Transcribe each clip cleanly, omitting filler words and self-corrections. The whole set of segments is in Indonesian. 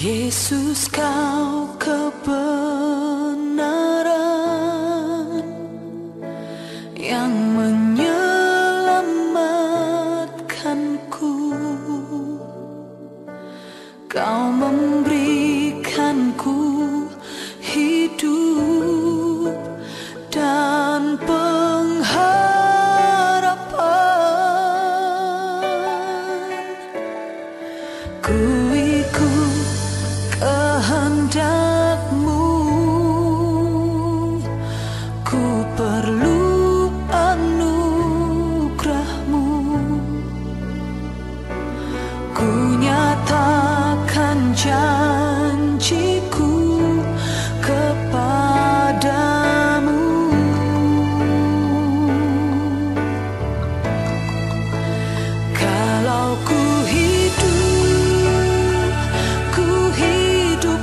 Yesus, kau kebenaran yang menyelamatkanku. Kau memberikanku hidup dan pengharapan. Ku ikut kehendak-Mu, ku perlu anugerah-Mu. Ku nyatakan janjiku kepadamu. Kalau ku hidup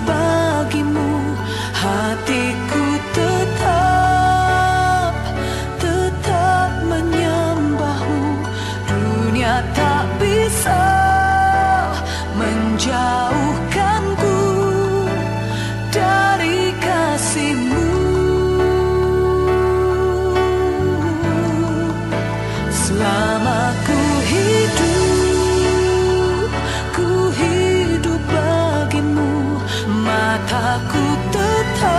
bagimu, hatiku tetap menyembah-Mu. Dunia tak bisa menjauhkanku dari kasih-Mu. Selama ku hidup bagimu, mataku tetap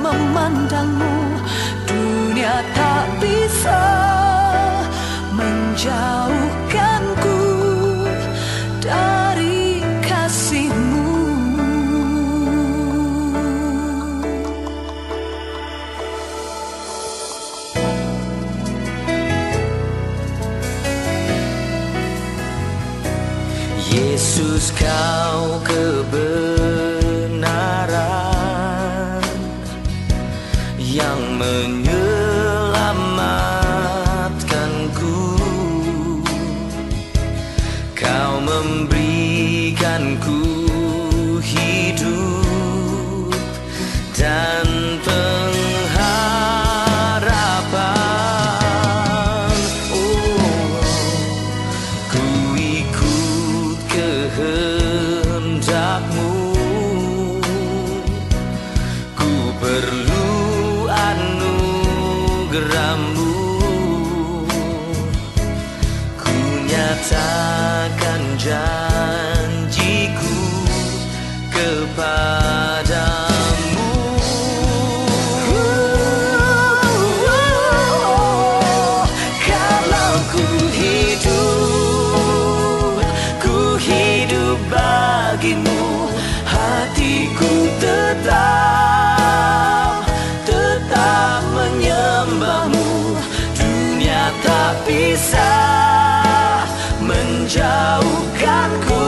memandang-Mu. Dunia tak bisa menjauhkanku dari kasih-Mu. Yesus, kau kebenaran yang menyelamatkanku. Kau memberikanku hidup dan pengharapan. Ku ikut kehendak-Mu, ku perlu anugerah-Mu. Ku nyatakan janjiku kepadamu. Kalau ku hidup bagimu, hatiku tetap menyembah-Mu. Dunia tak bisa menjauhkanku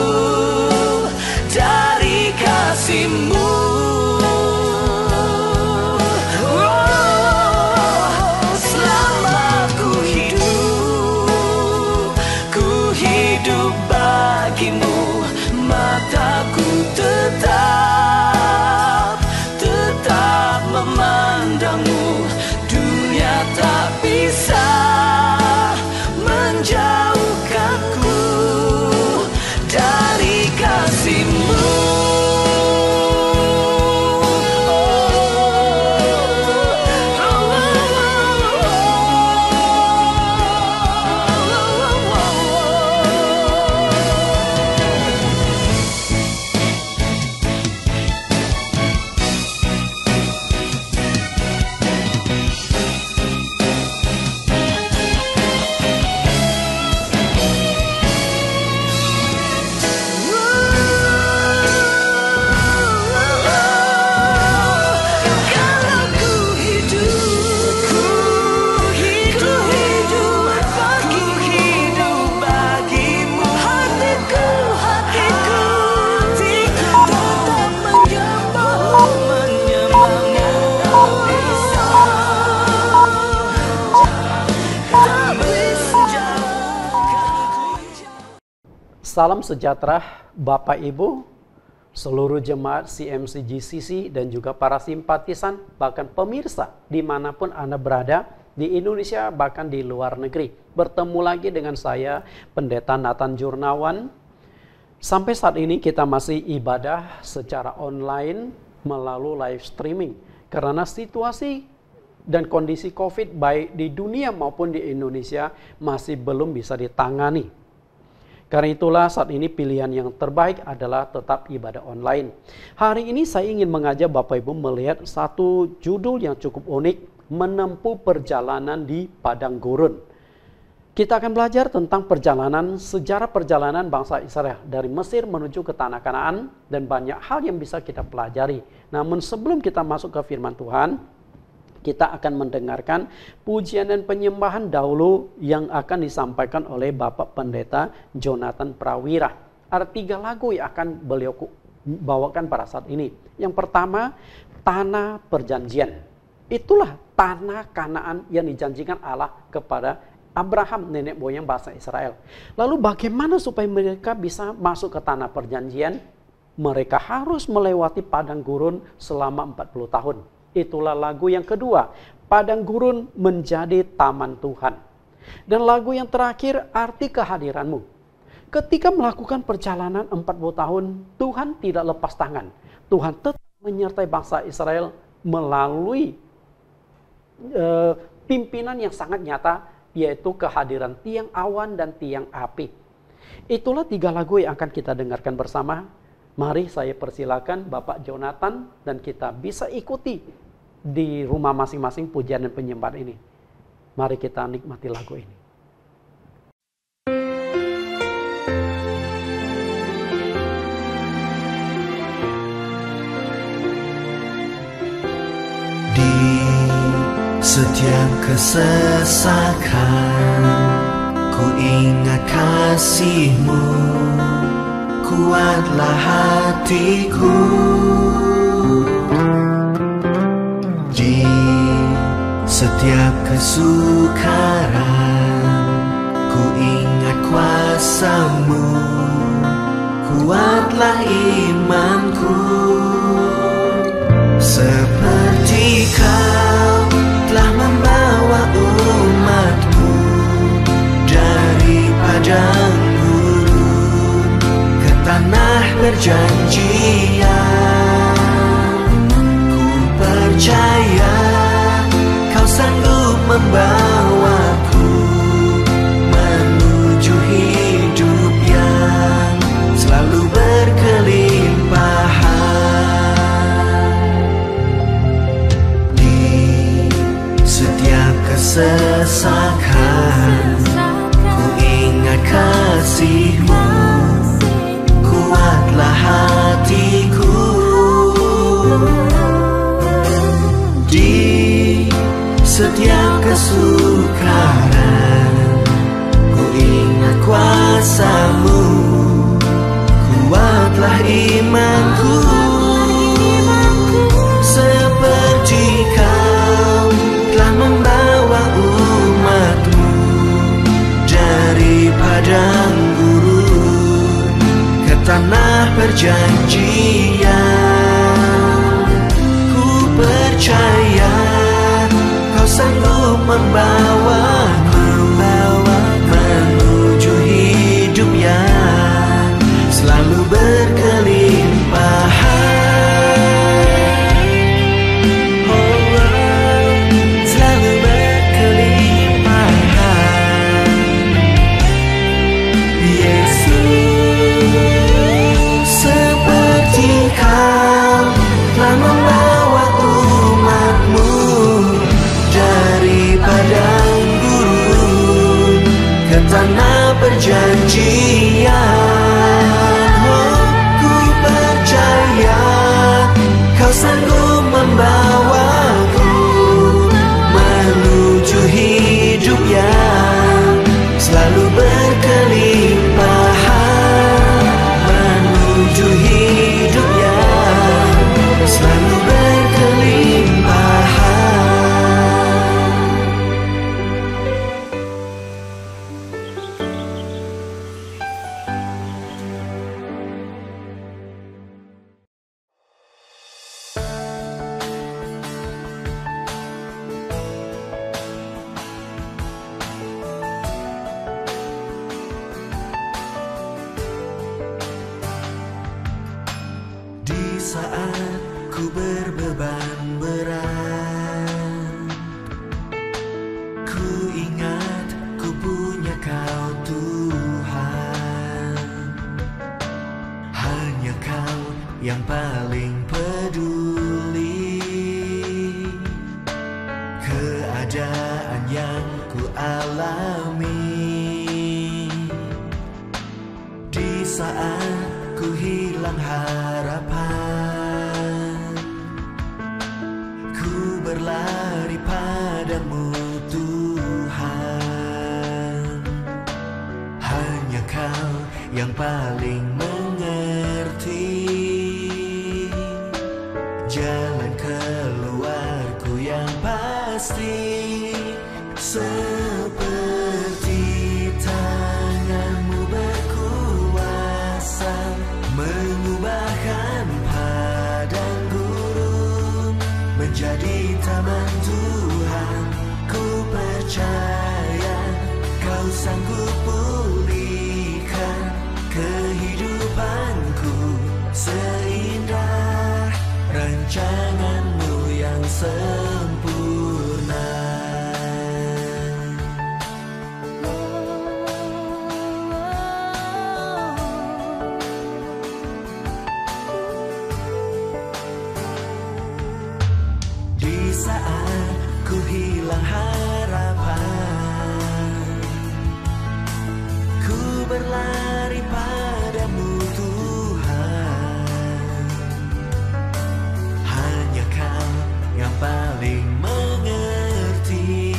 dari kasih-Mu. Selama ku hidup bagimu, mataku tetap memandang-Mu. Dunia tak bisa menjauhkanku dari kasih-Mu. Salam sejahtera Bapak Ibu, seluruh jemaat CMC GCC dan juga para simpatisan, bahkan pemirsa dimanapun Anda berada di Indonesia bahkan di luar negeri. Bertemu lagi dengan saya, Pendeta Nathan Jurnawan, Sampai saat ini kita masih ibadah secara online melalui live streaming. Karena situasi dan kondisi COVID baik di dunia maupun di Indonesia masih belum bisa ditangani. Karena itulah saat ini pilihan yang terbaik adalah tetap ibadah online. Hari ini saya ingin mengajak Bapak Ibu melihat satu judul yang cukup unik, menempuh perjalanan di padang gurun. Kita akan belajar tentang sejarah perjalanan bangsa Israel dari Mesir menuju ke Tanah Kanaan dan banyak hal yang bisa kita pelajari. Namun sebelum kita masuk ke firman Tuhan, kita akan mendengarkan pujian dan penyembahan dahulu yang akan disampaikan oleh Bapak Pendeta Jonathan Prawira. Ada 3 lagu yang akan beliau bawakan pada saat ini. Yang pertama, Tanah Perjanjian. Itulah tanah Kanaan yang dijanjikan Allah kepada Abraham, nenek moyang bangsa Israel. Lalu bagaimana supaya mereka bisa masuk ke Tanah Perjanjian? Mereka harus melewati padang gurun selama 40 tahun. Itulah lagu yang kedua, padang gurun menjadi taman Tuhan. Dan lagu yang terakhir, arti kehadiranmu. Ketika melakukan perjalanan 40 tahun, Tuhan tidak lepas tangan. Tuhan tetap menyertai bangsa Israel melalui pimpinan yang sangat nyata, yaitu kehadiran tiang awan dan tiang api. Itulah 3 lagu yang akan kita dengarkan bersama. Mari saya persilakan Bapak Jonathan dan kita bisa ikuti di rumah masing-masing pujian dan penyembahan ini. Mari kita nikmati lagu ini. Di setiap kesesakan ku ingat kasih-Mu, kuatlah hatiku. Di setiap kesukaran ku ingat kuasa-Mu, kuatlah imanku. Seperti Kau telah membawa umat-Mu dari padang gurun ke tanah perjanjian. Ku percaya Kau sanggup membawaku menuju hidup yang selalu berkelimpahan. Kesesakan ku ingat kasih-Mu, kuatlah hatiku. Di setiap kesukaran ku ingat kuasa-Mu, kuatlah imanku. Seperti Kau telah membawa umat-Mu dari padang gurun ke tanah perjanjian. Ku percaya Kau sanggup membawaku menuju hidup yang selalu berkelimpahan. Tanah perjanjian, oh, ku percaya Kau sanggup membawaku menuju hidup yang selalu berkelimpahan, menuju hidup yang selalu berkelimpahan. yang paling peduli. Keadaan yang ku alami di saat ku hilang harapan, ku berlari padamu Tuhan. Hanya Kau yang paling mengerti jalan keluarku yang pasti. Seperti tangan-Mu berkuasa mengubahkan padang gurun menjadi taman Tuhan. Ku percaya Kau sanggup pulihkan kehidupanku seindah rancangan-Mu yang sempurna. Di saat ku hilang harapan, ku berlari padamu Tuhan. Hanya Kau yang paling mengerti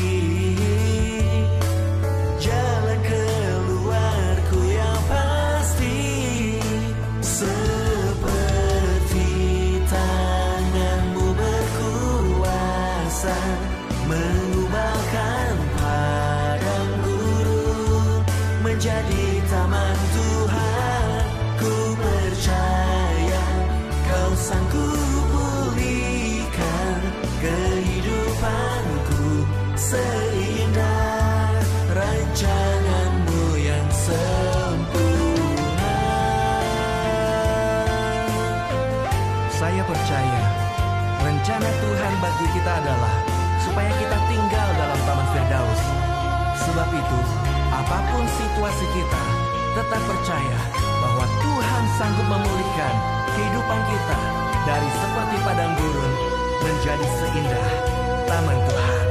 jalan keluarku yang pasti. Seperti tangan-Mu berkuasa mengubahkan padang gurun menjadi taman Tuhan. Ku percaya Kau sanggup pulihkan kehidupanku seindah rancangan-Mu yang sempurna. Saya percaya rencana Tuhan bagi kita adalah supaya kita tinggal dalam taman Firdaus. Sebab itu, apapun situasi kita, tetap percaya bahwa Tuhan sanggup memulihkan kehidupan kita dari seperti padang gurun menjadi seindah taman Tuhan.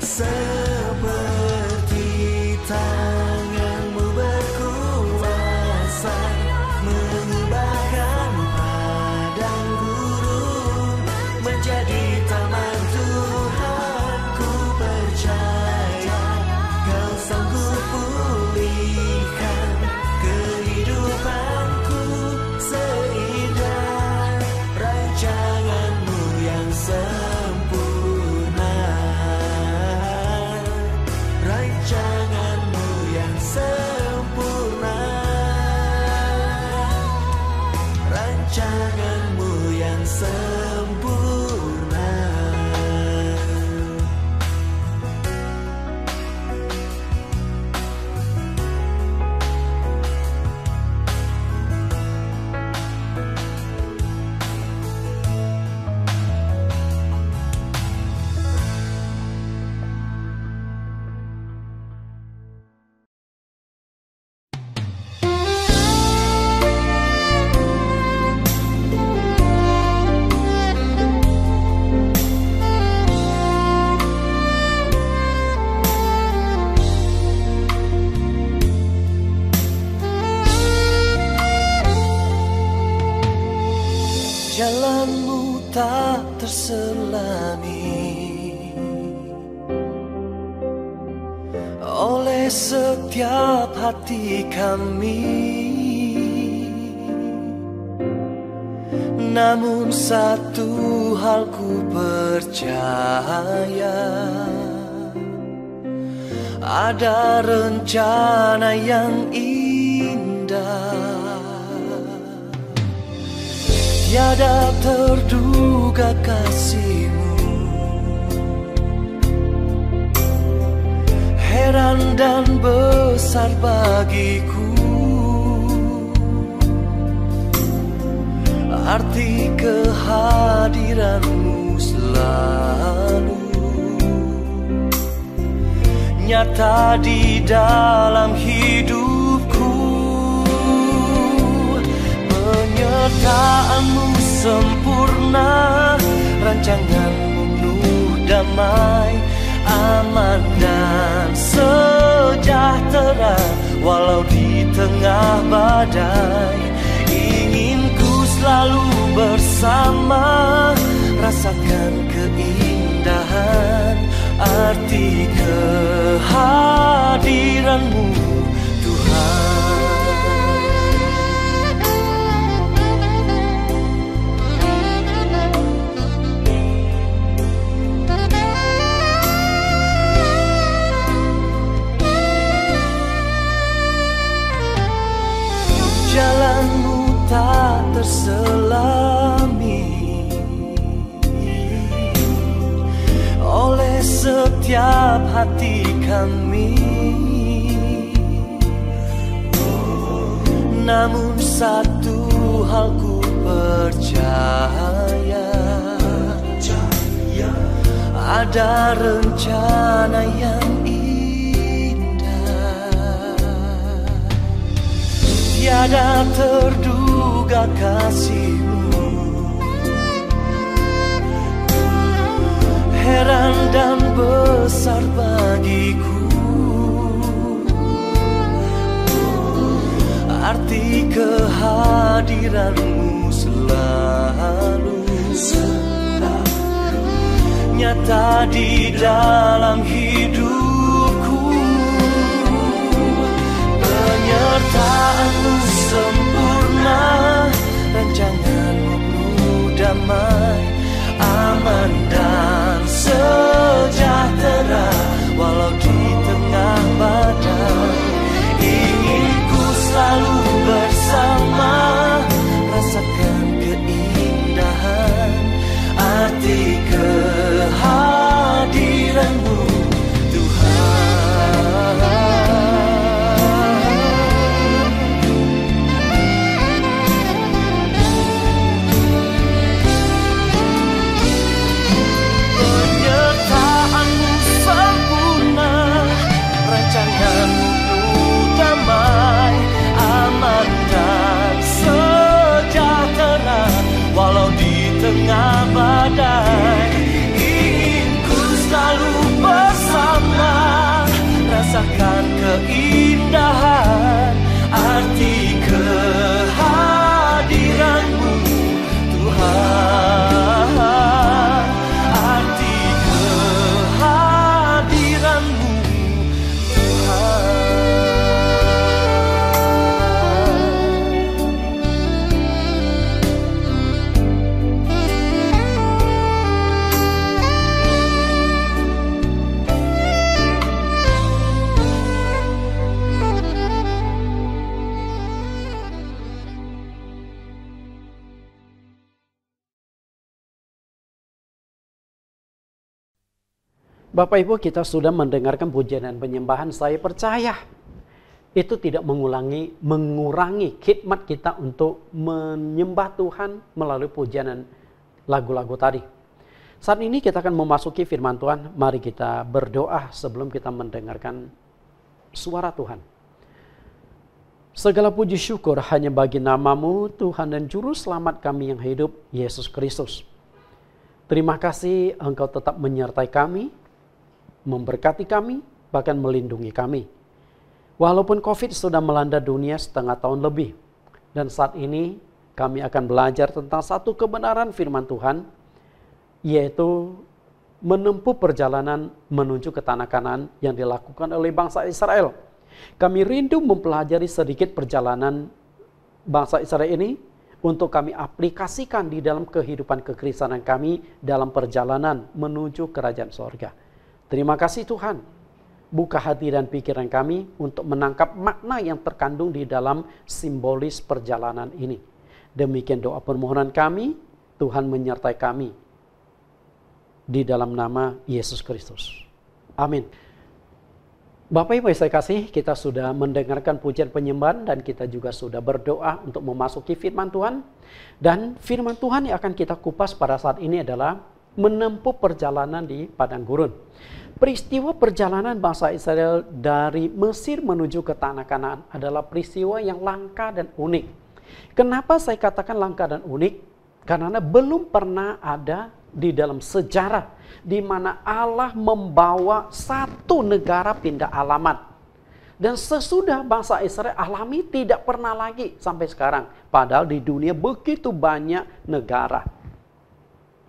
Seperti tangan-Mu berkuasa mengubahkan padang gurun menjadi taman Tuhan. Ku percaya Kau sanggup pulihkan kehidupanku seindah rancangan-Mu yang sempurna. Rancangan-Mu yang sempurna. Rancangan-Mu yang sempurna. Jalan-Mu tak terselami oleh setiap hati kami. Namun satu hal ku percaya, ada rencana yang indah. Tiada terduga kasih-Mu, heran dan besar bagiku. Arti kehadiran-Mu selalu nyata di dalam hidupku. Penyertaanmu sempurna, rancanganmu penuh damai, aman dan sejahtera walau di tengah badai. Ingin ku selalu bersama, rasakan keindahan arti kehadiranmu Tuhan. Jalanmu tak terselami oleh setiap hati kami, namun satu hal ku percaya, ada rencana yang tiada terduga kasih-Mu, heran dan besar bagiku arti kehadiran-Mu selalu nyata di dalam hidupku. Penyertaan-Mu sempurna, rancangan-Mu penuh damai, aman dan sejahtera walau di tengah badai. Ingin ku selalu bersama, rasakan keindahan arti kehadiran-Mu Tuhan. Penyertaan-Mu sempurna, rancangan-Mu penuh damai, aman dan sejahtera walau di tengah badai. Ingin ku selalu bersama, rasakan keindahan arti kehadiran-Mu Tuhan, arti kehadiran-Mu Tuhan. Bapak Ibu, kita sudah mendengarkan pujian dan penyembahan. Saya percaya itu tidak mengurangi khidmat kita untuk menyembah Tuhan melalui pujian dan lagu-lagu tadi. Saat ini kita akan memasuki firman Tuhan. Mari kita berdoa sebelum kita mendengarkan suara Tuhan. Segala puji syukur hanya bagi nama-Mu Tuhan dan Juru Selamat kami yang hidup, Yesus Kristus. Terima kasih Engkau tetap menyertai kami, memberkati kami, bahkan melindungi kami. Walaupun COVID sudah melanda dunia setengah tahun lebih, dan saat ini kami akan belajar tentang satu kebenaran firman Tuhan, yaitu menempuh perjalanan menuju ke tanah Kanaan yang dilakukan oleh bangsa Israel. Kami rindu mempelajari sedikit perjalanan bangsa Israel ini untuk kami aplikasikan di dalam kehidupan kekristenan kami dalam perjalanan menuju kerajaan sorga. Terima kasih Tuhan, buka hati dan pikiran kami untuk menangkap makna yang terkandung di dalam simbolis perjalanan ini. Demikian doa permohonan kami, Tuhan menyertai kami. Di dalam nama Yesus Kristus. Amin. Bapak Ibu saya kasih, kita sudah mendengarkan pujian penyembahan dan kita juga sudah berdoa untuk memasuki firman Tuhan. Dan firman Tuhan yang akan kita kupas pada saat ini adalah menempuh perjalanan di padang gurun. Peristiwa perjalanan bangsa Israel dari Mesir menuju ke tanah Kanaan adalah peristiwa yang langka dan unik. Kenapa saya katakan langka dan unik? Karena belum pernah ada di dalam sejarah di mana Allah membawa satu negara pindah alamat. Dan sesudah bangsa Israel alami tidak pernah lagi sampai sekarang. Padahal di dunia begitu banyak negara.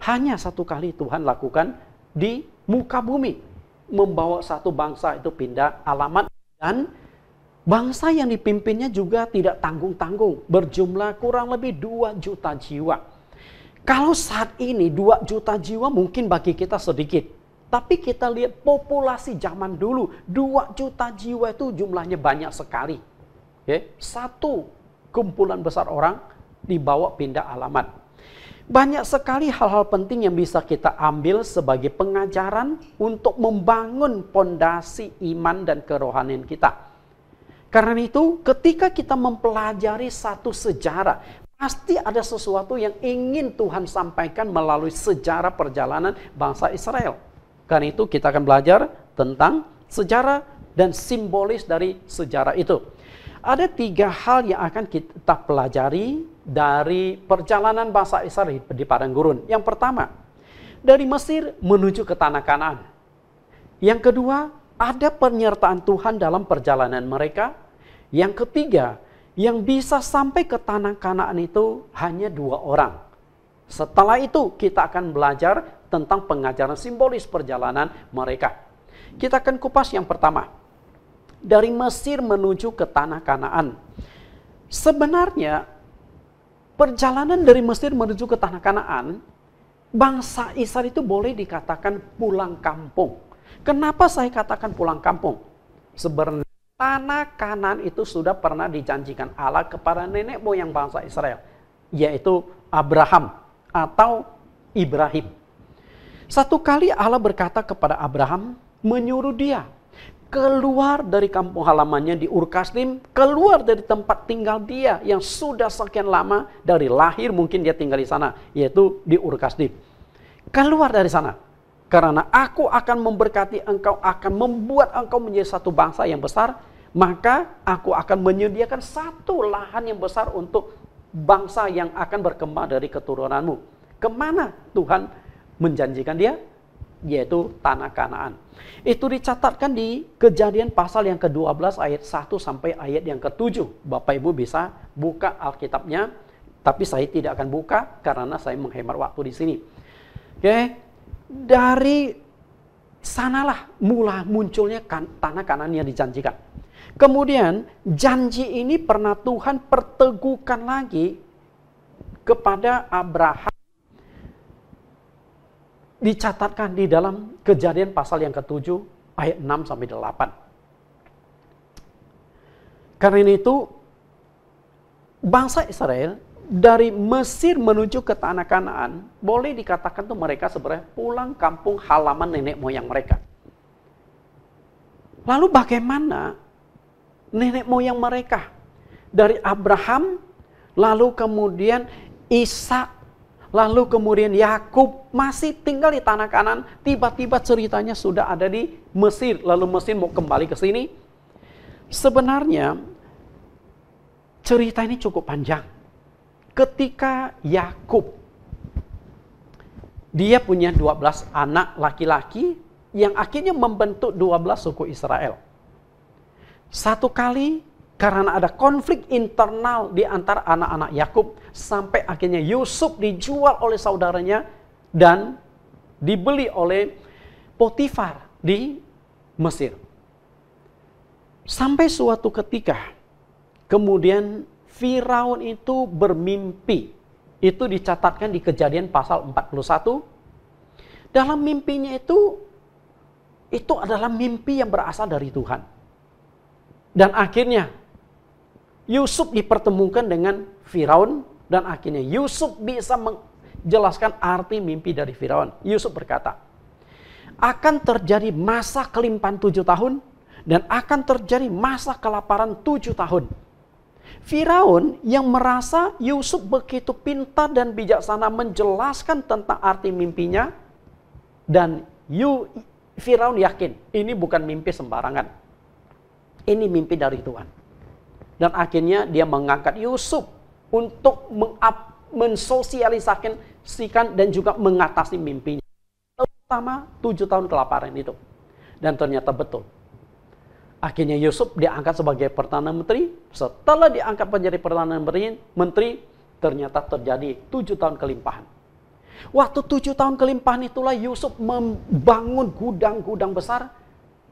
Hanya satu kali Tuhan lakukan di muka bumi. Membawa satu bangsa itu pindah alamat. Dan bangsa yang dipimpinnya juga tidak tanggung-tanggung. Berjumlah kurang lebih 2 juta jiwa. Kalau saat ini 2 juta jiwa mungkin bagi kita sedikit. Tapi kita lihat populasi zaman dulu, 2 juta jiwa itu jumlahnya banyak sekali. Satu kumpulan besar orang dibawa pindah alamat. Banyak sekali hal-hal penting yang bisa kita ambil sebagai pengajaran untuk membangun pondasi iman dan kerohanian kita. Karena itu ketika kita mempelajari satu sejarah, pasti ada sesuatu yang ingin Tuhan sampaikan melalui sejarah perjalanan bangsa Israel. Karena itu kita akan belajar tentang sejarah dan simbolis dari sejarah itu. Ada 3 hal yang akan kita pelajari dari perjalanan bangsa Israel di padang gurun. Yang pertama, dari Mesir menuju ke tanah Kanaan. Yang kedua, ada penyertaan Tuhan dalam perjalanan mereka. Yang ketiga, yang bisa sampai ke tanah Kanaan itu hanya 2 orang. Setelah itu kita akan belajar tentang pengajaran simbolis perjalanan mereka. Kita akan kupas yang pertama. Dari Mesir menuju ke tanah Kanaan. Sebenarnya perjalanan dari Mesir menuju ke tanah Kanaan, bangsa Israel itu boleh dikatakan pulang kampung. Kenapa saya katakan pulang kampung? Sebenarnya tanah Kanaan itu sudah pernah dijanjikan Allah kepada nenek moyang bangsa Israel, yaitu Abraham atau Ibrahim. Satu kali Allah berkata kepada Abraham, menyuruh dia keluar dari kampung halamannya di Ur Kasdim, keluar dari tempat tinggal dia yang sudah sekian lama, dari lahir mungkin dia tinggal di sana, yaitu di Ur Kasdim. Keluar dari sana, karena aku akan memberkati engkau, akan membuat engkau menjadi satu bangsa yang besar, maka aku akan menyediakan satu lahan yang besar untuk bangsa yang akan berkembang dari keturunanmu. Kemana Tuhan menjanjikan dia? Yaitu tanah Kanaan. Itu dicatatkan di Kejadian pasal yang ke-12 ayat 1 sampai ayat yang ke-7. Bapak Ibu bisa buka Alkitabnya, tapi saya tidak akan buka karena saya menghemat waktu di sini. Oke. Dari sanalah mula munculnya tanah Kanaan yang dijanjikan. Kemudian janji ini pernah Tuhan perteguhkan lagi kepada Abraham. Dicatatkan di dalam Kejadian pasal yang ke-7 ayat 6 sampai 8. Karena itu bangsa Israel dari Mesir menuju ke tanah Kanaan boleh dikatakan tuh mereka sebenarnya pulang kampung halaman nenek moyang mereka. Lalu bagaimana nenek moyang mereka? Dari Abraham, lalu kemudian Ishak, lalu kemudian Yakub masih tinggal di tanah Kanaan. Tiba-tiba ceritanya sudah ada di Mesir. Lalu Mesir mau kembali ke sini. Sebenarnya cerita ini cukup panjang. Ketika Yakub, dia punya 12 anak laki-laki yang akhirnya membentuk 12 suku Israel. Satu kali karena ada konflik internal di antara anak-anak Yakub, sampai akhirnya Yusuf dijual oleh saudaranya dan dibeli oleh Potifar di Mesir. Sampai suatu ketika, kemudian Firaun itu bermimpi. Itu dicatatkan di Kejadian pasal 41. Dalam mimpinya itu adalah mimpi yang berasal dari Tuhan. Dan akhirnya Yusuf dipertemukan dengan Firaun dan akhirnya Yusuf bisa menjelaskan arti mimpi dari Firaun. Yusuf berkata, akan terjadi masa kelimpahan 7 tahun dan akan terjadi masa kelaparan 7 tahun. Firaun yang merasa Yusuf begitu pintar dan bijaksana menjelaskan tentang arti mimpinya, dan Firaun yakin ini bukan mimpi sembarangan. Ini mimpi dari Tuhan. Dan akhirnya dia mengangkat Yusuf untuk mensosialisasikan dan juga mengatasi mimpinya. Terutama 7 tahun kelaparan itu. Dan ternyata betul. Akhirnya Yusuf diangkat sebagai Perdana Menteri. Setelah diangkat menjadi Perdana Menteri, ternyata terjadi 7 tahun kelimpahan. Waktu 7 tahun kelimpahan itulah Yusuf membangun gudang-gudang besar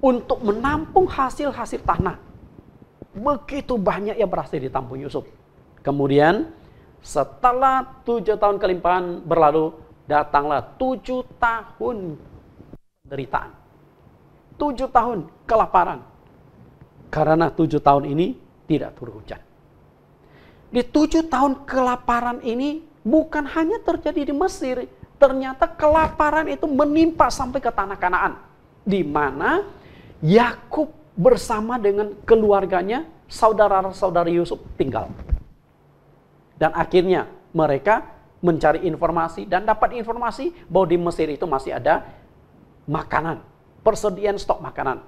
untuk menampung hasil-hasil tanah. Begitu banyak yang berhasil ditampung Yusuf. Kemudian setelah 7 tahun kelimpahan berlalu, datanglah 7 tahun penderitaan. 7 tahun kelaparan. Karena 7 tahun ini tidak turun hujan. Di 7 tahun kelaparan ini bukan hanya terjadi di Mesir. Ternyata kelaparan itu menimpa sampai ke tanah Kanaan. Di mana Yakub bersama dengan keluarganya, saudara-saudara Yusuf tinggal. Dan akhirnya mereka mencari informasi dan dapat informasi bahwa di Mesir itu masih ada makanan, persediaan stok makanan.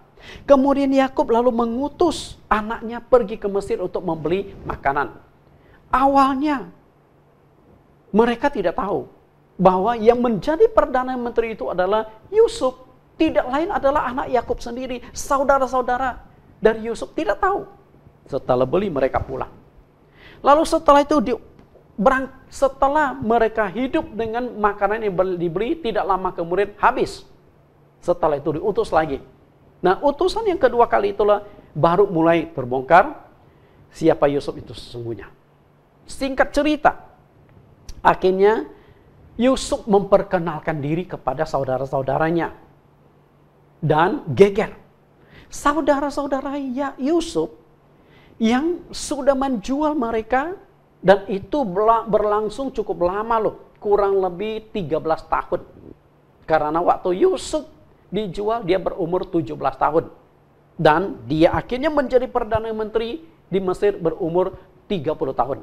Kemudian Yakub lalu mengutus anaknya pergi ke Mesir untuk membeli makanan. Awalnya mereka tidak tahu bahwa yang menjadi Perdana Menteri itu adalah Yusuf. Tidak lain adalah anak Yakub sendiri. Saudara-saudara dari Yusuf tidak tahu. Setelah beli mereka pulang. Lalu setelah itu setelah mereka hidup dengan makanan yang dibeli, tidak lama kemudian habis. Setelah itu diutus lagi. Nah, utusan yang kedua kali itulah baru mulai terbongkar siapa Yusuf itu sesungguhnya. Singkat cerita, akhirnya Yusuf memperkenalkan diri kepada saudara-saudaranya dan geger. Saudara-saudara Yusuf yang sudah menjual mereka, dan itu berlangsung cukup lama loh, kurang lebih 13 tahun. Karena waktu Yusuf dijual dia berumur 17 tahun. Dan dia akhirnya menjadi Perdana Menteri di Mesir berumur 30 tahun.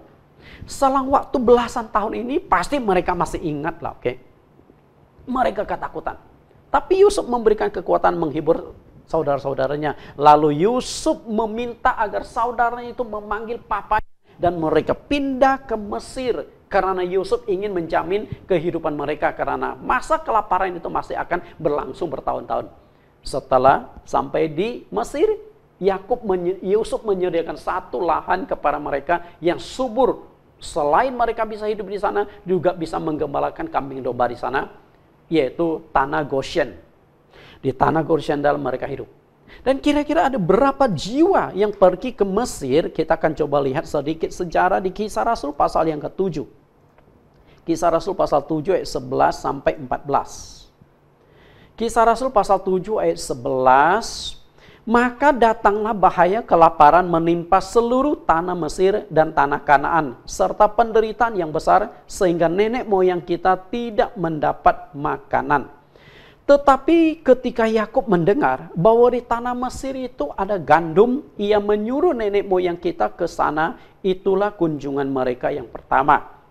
Selang waktu belasan tahun ini pasti mereka masih ingat lah, oke? Mereka ketakutan. Tapi Yusuf memberikan kekuatan menghibur saudara-saudaranya. Lalu Yusuf meminta agar saudaranya itu memanggil papanya. Dan mereka pindah ke Mesir. Karena Yusuf ingin menjamin kehidupan mereka. Karena masa kelaparan itu masih akan berlangsung bertahun-tahun. Setelah sampai di Mesir, Yusuf menyediakan satu lahan kepada mereka yang subur. Selain mereka bisa hidup di sana, juga bisa menggembalakan kambing domba di sana. Yaitu tanah Goshen. Di tanah Goshen dalam mereka hidup. Dan kira-kira ada berapa jiwa yang pergi ke Mesir? Kita akan coba lihat sedikit sejarah di Kisah Rasul pasal yang ke-7. Kisah Rasul pasal 7 ayat 11 sampai 14. Kisah Rasul pasal 7 ayat 11. Maka datanglah bahaya kelaparan menimpa seluruh tanah Mesir dan tanah Kanaan, serta penderitaan yang besar, sehingga nenek moyang kita tidak mendapat makanan. Tetapi ketika Yakub mendengar bahwa di tanah Mesir itu ada gandum, ia menyuruh nenek moyang kita ke sana. Itulah kunjungan mereka yang pertama.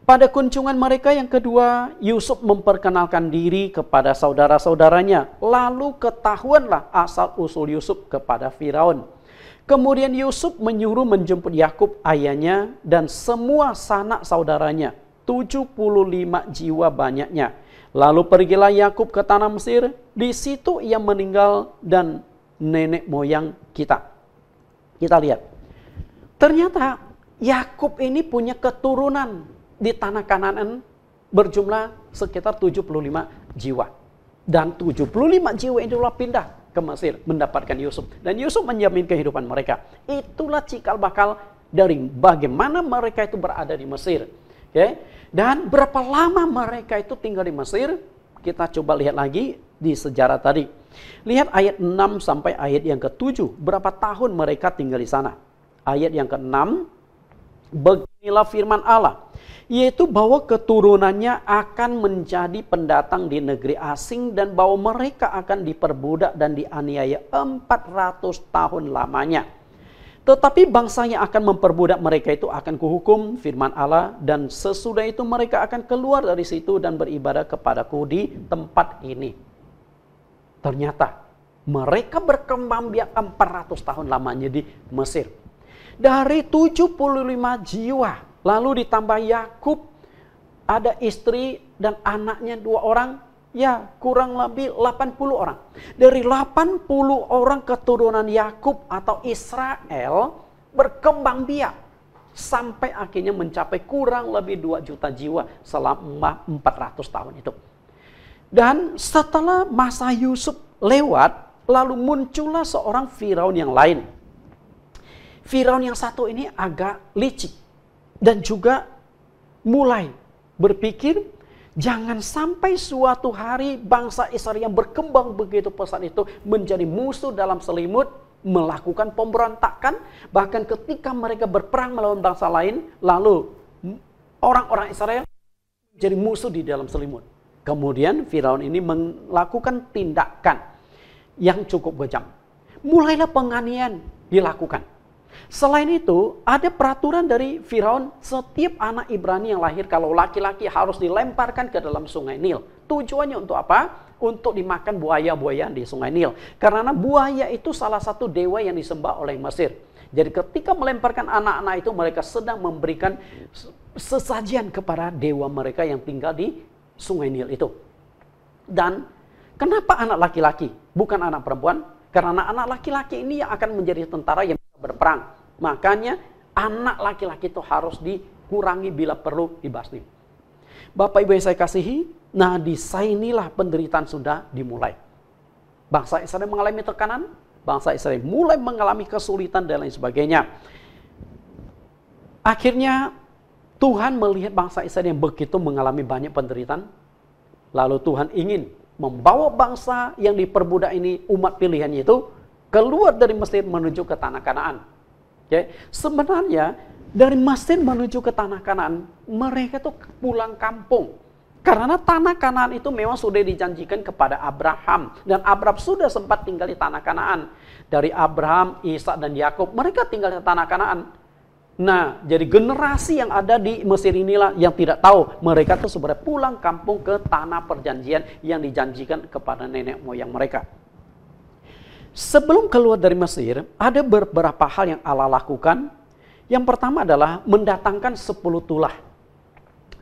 Pada kunjungan mereka yang kedua, Yusuf memperkenalkan diri kepada saudara-saudaranya. Lalu ketahuanlah asal-usul Yusuf kepada Firaun. Kemudian Yusuf menyuruh menjemput Yakub ayahnya dan semua sanak saudaranya. 75 jiwa banyaknya. Lalu pergilah Yakub ke tanah Mesir. Di situ ia meninggal dan nenek moyang kita. Kita lihat. Ternyata Yakub ini punya keturunan di tanah Kanaan berjumlah sekitar 75 jiwa. Dan 75 jiwa itulah pindah ke Mesir mendapatkan Yusuf. Dan Yusuf menjamin kehidupan mereka. Itulah cikal bakal dari bagaimana mereka itu berada di Mesir. Okay? Dan berapa lama mereka itu tinggal di Mesir? Kita coba lihat lagi di sejarah tadi. Lihat ayat 6 sampai ayat yang ke-7. Berapa tahun mereka tinggal di sana? Ayat yang ke-6. Beginilah firman Allah. Yaitu bahwa keturunannya akan menjadi pendatang di negeri asing dan bahwa mereka akan diperbudak dan dianiaya 400 tahun lamanya. Tetapi bangsa yang akan memperbudak mereka itu akan kuhukum, firman Allah, dan sesudah itu mereka akan keluar dari situ dan beribadah kepadaku di tempat ini. Ternyata mereka berkembang biak 400 tahun lamanya di Mesir. Dari 75 jiwa Lalu ditambah Yakub, ada istri dan anaknya 2 orang, ya kurang lebih 80 orang. Dari 80 orang keturunan Yakub atau Israel berkembang biak sampai akhirnya mencapai kurang lebih 2 juta jiwa selama 400 tahun itu. Dan setelah masa Yusuf lewat, lalu muncullah seorang Firaun yang lain. Firaun yang satu ini agak licik dan juga mulai berpikir, jangan sampai suatu hari bangsa Israel yang berkembang begitu pesat itu menjadi musuh dalam selimut, melakukan pemberontakan, bahkan ketika mereka berperang melawan bangsa lain, lalu orang-orang Israel menjadi musuh di dalam selimut. Kemudian Firaun ini melakukan tindakan yang cukup kejam. Mulailah penganiayaan dilakukan. Selain itu, ada peraturan dari Firaun, setiap anak Ibrani yang lahir kalau laki-laki harus dilemparkan ke dalam sungai Nil. Tujuannya untuk apa? Untuk dimakan buaya-buaya di sungai Nil. Karena buaya itu salah satu dewa yang disembah oleh Mesir. Jadi ketika melemparkan anak-anak itu, mereka sedang memberikan sesajian kepada dewa mereka yang tinggal di sungai Nil itu. Dan kenapa anak laki-laki, bukan anak perempuan? Karena anak laki-laki ini yang akan menjadi tentara yang berperang. Makanya anak laki-laki itu harus dikurangi bila perlu dibasmi. Bapak Ibu yang saya kasihi, nah di sinilah penderitaan sudah dimulai. Bangsa Israel mengalami tekanan, bangsa Israel mulai mengalami kesulitan dan lain sebagainya. Akhirnya Tuhan melihat bangsa Israel yang begitu mengalami banyak penderitaan. Lalu Tuhan ingin membawa bangsa yang diperbudak ini, umat pilihannya itu, keluar dari Mesir menuju ke tanah Kanaan. Okay. Sebenarnya dari Mesir menuju ke tanah Kanaan, mereka tuh pulang kampung. Karena tanah Kanaan itu memang sudah dijanjikan kepada Abraham. Dan Abraham sudah sempat tinggal di tanah Kanaan. Dari Abraham, Ishak dan Yakub, mereka tinggal di tanah Kanaan. Nah, jadi generasi yang ada di Mesir inilah yang tidak tahu. Mereka tuh sebenarnya pulang kampung ke tanah perjanjian yang dijanjikan kepada nenek moyang mereka. Sebelum keluar dari Mesir, ada beberapa hal yang Allah lakukan. Yang pertama adalah mendatangkan 10 tulah.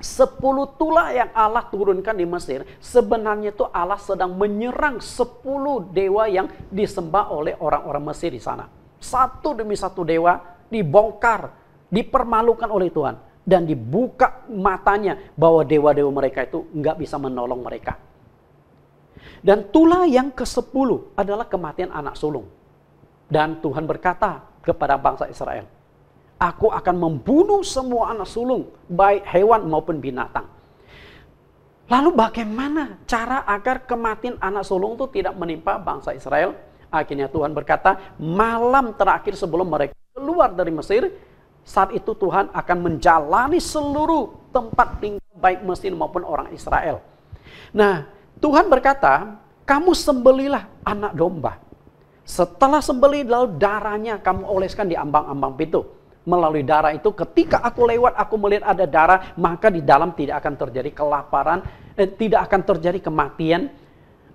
10 tulah yang Allah turunkan di Mesir, sebenarnya itu Allah sedang menyerang 10 dewa yang disembah oleh orang-orang Mesir di sana. Satu demi satu dewa dibongkar, dipermalukan oleh Tuhan. Dan dibuka matanya bahwa dewa-dewa mereka itu nggak bisa menolong mereka. Dan tulah yang ke-10 adalah kematian anak sulung. Dan Tuhan berkata kepada bangsa Israel, aku akan membunuh semua anak sulung, baik hewan maupun binatang. Lalu bagaimana cara agar kematian anak sulung itu tidak menimpa bangsa Israel? Akhirnya Tuhan berkata, malam terakhir sebelum mereka keluar dari Mesir, saat itu Tuhan akan menjalani seluruh tempat tinggal baik Mesir maupun orang Israel. Nah, Tuhan berkata, kamu sembelilah anak domba. Setelah sembelih, lalu darahnya kamu oleskan di ambang-ambang pintu. Melalui darah itu, ketika aku lewat, aku melihat ada darah, maka di dalam tidak akan terjadi kelaparan, tidak akan terjadi kematian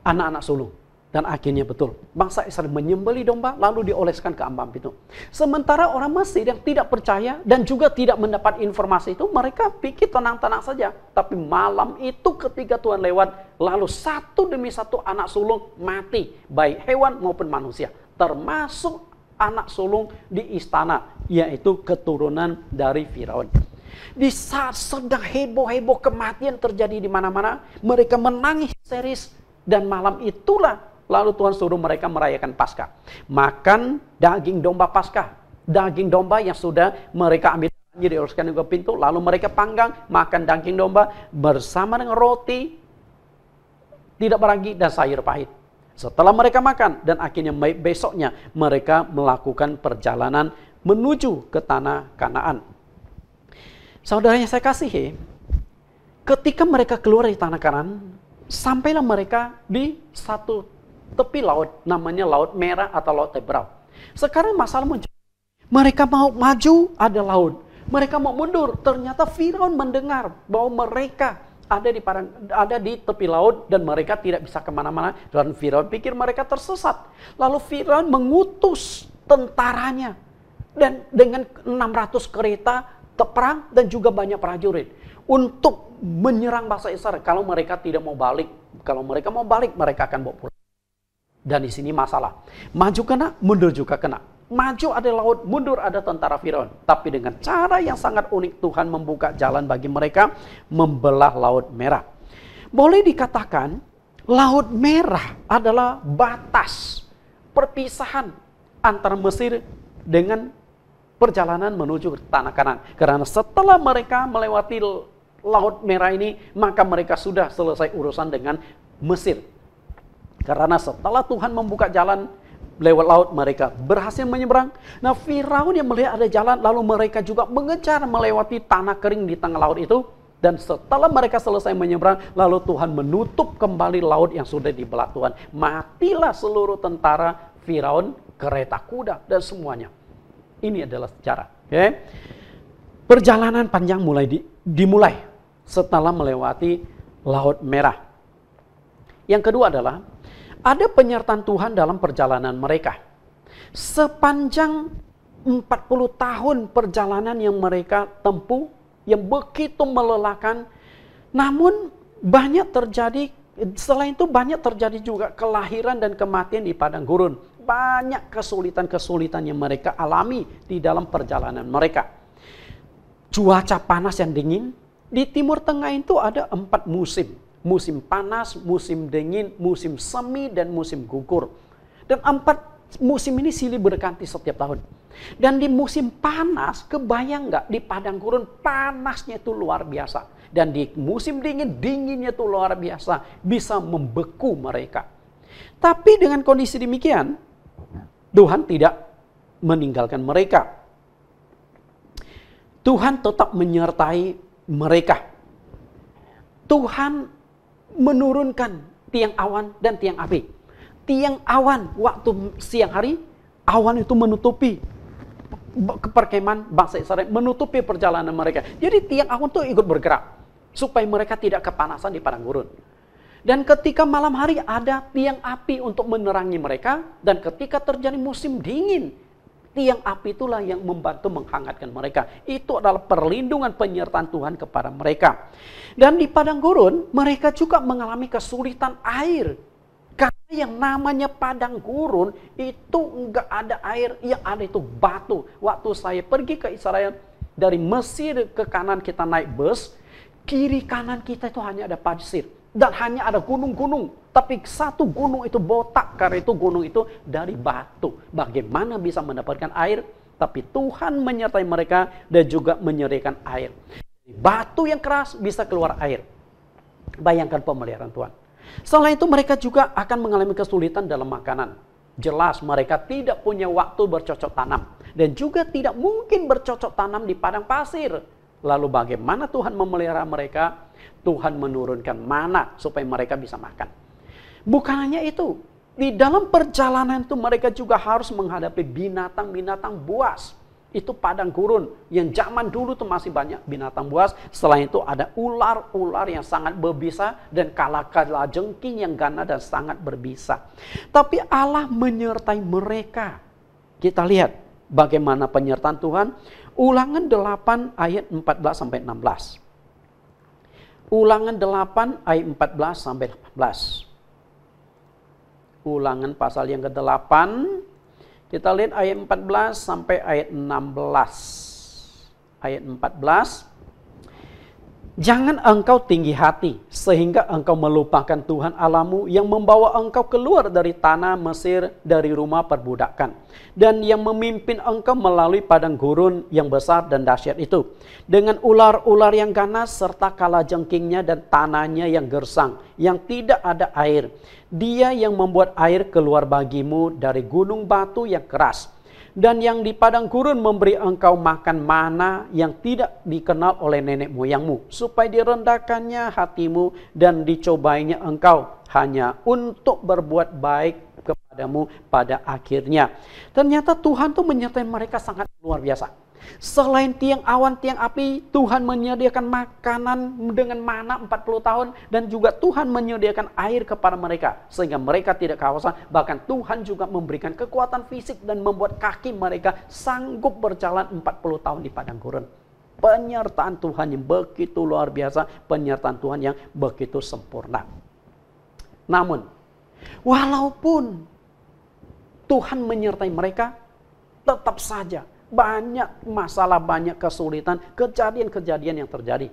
anak-anak sulung. Dan akhirnya betul, bangsa Israel menyembelih domba, lalu dioleskan ke ambang pintu. Sementara orang Mesir yang tidak percaya dan juga tidak mendapat informasi itu, mereka pikir tenang-tenang saja. Tapi malam itu ketika Tuhan lewat, lalu satu demi satu anak sulung mati, baik hewan maupun manusia. Termasuk anak sulung di istana, yaitu keturunan dari Firaun. Di saat sedang heboh-heboh kematian terjadi di mana-mana, mereka menangis histeris, dan malam itulah lalu Tuhan suruh mereka merayakan Paskah. Makan daging domba Paskah. Daging domba yang sudah mereka ambil dioleskan ke pintu. Lalu mereka panggang, makan daging domba bersama dengan roti tidak beragi dan sayur pahit. Setelah mereka makan dan akhirnya besoknya mereka melakukan perjalanan menuju ke tanah Kanaan. Saudaranya saya kasihi, ketika mereka keluar dari tanah Kanaan, sampailah mereka di satu tepi laut, namanya Laut Merah atau Laut Tebrau. Sekarang masalah muncul. Mereka mau maju, ada laut. Mereka mau mundur, ternyata Firaun mendengar bahwa mereka ada di tepi laut dan mereka tidak bisa kemana-mana. Dan Firaun pikir mereka tersesat. Lalu Firaun mengutus tentaranya. Dan dengan 600 kereta perang dan juga banyak prajurit untuk menyerang bangsa Israel. Kalau mereka tidak mau balik, kalau mereka mau balik, mereka akan bawa pulang. Dan di sini masalah. Maju kena, mundur juga kena. Maju ada laut, mundur ada tentara Firaun. Tapi dengan cara yang sangat unik, Tuhan membuka jalan bagi mereka, membelah Laut Merah. Boleh dikatakan, Laut Merah adalah batas perpisahan antara Mesir dengan perjalanan menuju ke tanah Kanaan. Karena setelah mereka melewati Laut Merah ini, maka mereka sudah selesai urusan dengan Mesir. Karena setelah Tuhan membuka jalan lewat laut, mereka berhasil menyeberang. Nah, Firaun yang melihat ada jalan, lalu mereka juga mengejar melewati tanah kering di tengah laut itu. Dan setelah mereka selesai menyeberang, lalu Tuhan menutup kembali laut yang sudah dibelah Tuhan. Matilah seluruh tentara Firaun, kereta kuda, dan semuanya. Ini adalah sejarah. Okay? Perjalanan panjang dimulai setelah melewati Laut Merah. Yang kedua adalah, ada penyertaan Tuhan dalam perjalanan mereka. Sepanjang 40 tahun perjalanan yang mereka tempuh, yang begitu melelahkan, namun banyak terjadi, selain itu banyak terjadi juga kelahiran dan kematian di padang gurun. Banyak kesulitan-kesulitan yang mereka alami di dalam perjalanan mereka. Cuaca panas yang dingin. Di Timur Tengah itu ada 4 musim. Musim panas, musim dingin, musim semi, dan musim gugur. Dan 4 musim ini silih berganti setiap tahun. Dan di musim panas, kebayang nggak di padang gurun panasnya itu luar biasa. Dan di musim dingin, dinginnya itu luar biasa. Bisa membeku mereka. Tapi dengan kondisi demikian, Tuhan tidak meninggalkan mereka. Tuhan tetap menyertai mereka. Tuhan menurunkan tiang awan dan tiang api. Tiang awan waktu siang hari, awan itu menutupi perkemahan bangsa Israel, menutupi perjalanan mereka. Jadi tiang awan itu ikut bergerak supaya mereka tidak kepanasan di padang gurun. Dan ketika malam hari ada tiang api untuk menerangi mereka. Dan ketika terjadi musim dingin, tiang api itulah yang membantu menghangatkan mereka. Itu adalah perlindungan penyertaan Tuhan kepada mereka. Dan di padang gurun, mereka juga mengalami kesulitan air. Karena yang namanya padang gurun, itu enggak ada air, yang ada itu batu. Waktu saya pergi ke Israel, dari Mesir ke kanan kita naik bus, kiri kanan kita itu hanya ada pasir. Dan hanya ada gunung-gunung. Tapi satu gunung itu botak. Karena itu gunung itu dari batu. Bagaimana bisa mendapatkan air? Tapi Tuhan menyertai mereka dan juga menyediakan air. Batu yang keras bisa keluar air. Bayangkan pemeliharaan Tuhan. Selain itu mereka juga akan mengalami kesulitan dalam makanan. Jelas mereka tidak punya waktu bercocok tanam. Dan juga tidak mungkin bercocok tanam di padang pasir. Lalu bagaimana Tuhan memelihara mereka? Tuhan menurunkan mana supaya mereka bisa makan. Bukan hanya itu. Di dalam perjalanan itu mereka juga harus menghadapi binatang-binatang buas. Itu padang gurun. Yang zaman dulu tuh masih banyak binatang buas. Selain itu ada ular-ular yang sangat berbisa. Dan kala-kala jengking yang ganas dan sangat berbisa. Tapi Allah menyertai mereka. Kita lihat bagaimana penyertaan Tuhan. Ulangan 8 ayat 14-16. Ulangan 8 ayat 14-18. Ulangan pasal yang ke-8. Kita lihat ayat 14 sampai ayat 16. Ayat 14. Jangan engkau tinggi hati sehingga engkau melupakan Tuhan Allahmu yang membawa engkau keluar dari tanah Mesir dari rumah perbudakan. Dan yang memimpin engkau melalui padang gurun yang besar dan dahsyat itu. Dengan ular-ular yang ganas serta kalajengkingnya dan tanahnya yang gersang. Yang tidak ada air. Dia yang membuat air keluar bagimu dari gunung batu yang keras. Dan yang di padang gurun memberi engkau makan mana yang tidak dikenal oleh nenek moyangmu. Supaya direndahkannya hatimu dan dicobainya engkau hanya untuk berbuat baik kepadamu pada akhirnya. Ternyata Tuhan tuh menyertai mereka sangat luar biasa. Selain tiang awan, tiang api, Tuhan menyediakan makanan dengan mana 40 tahun. Dan juga Tuhan menyediakan air kepada mereka. Sehingga mereka tidak kehausan. Bahkan Tuhan juga memberikan kekuatan fisik dan membuat kaki mereka sanggup berjalan 40 tahun di padang gurun. penyertaan Tuhan yang begitu luar biasa, penyertaan Tuhan yang begitu sempurna. Namun, walaupun Tuhan menyertai mereka, tetap saja banyak masalah, banyak kesulitan, kejadian-kejadian yang terjadi.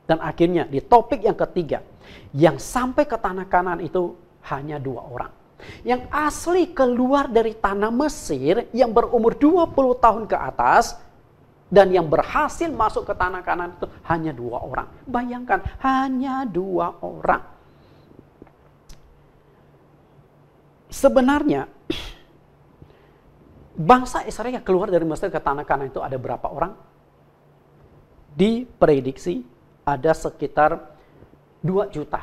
Dan akhirnya di topik yang ketiga, yang sampai ke tanah Kanaan itu hanya 2 orang. Yang asli keluar dari tanah Mesir yang berumur 20 tahun ke atas, dan yang berhasil masuk ke tanah Kanaan itu hanya 2 orang. Bayangkan, hanya 2 orang. Sebenarnya bangsa Israel yang keluar dari Mesir ke tanah Kanaan itu ada berapa orang? Diprediksi ada sekitar 2 juta.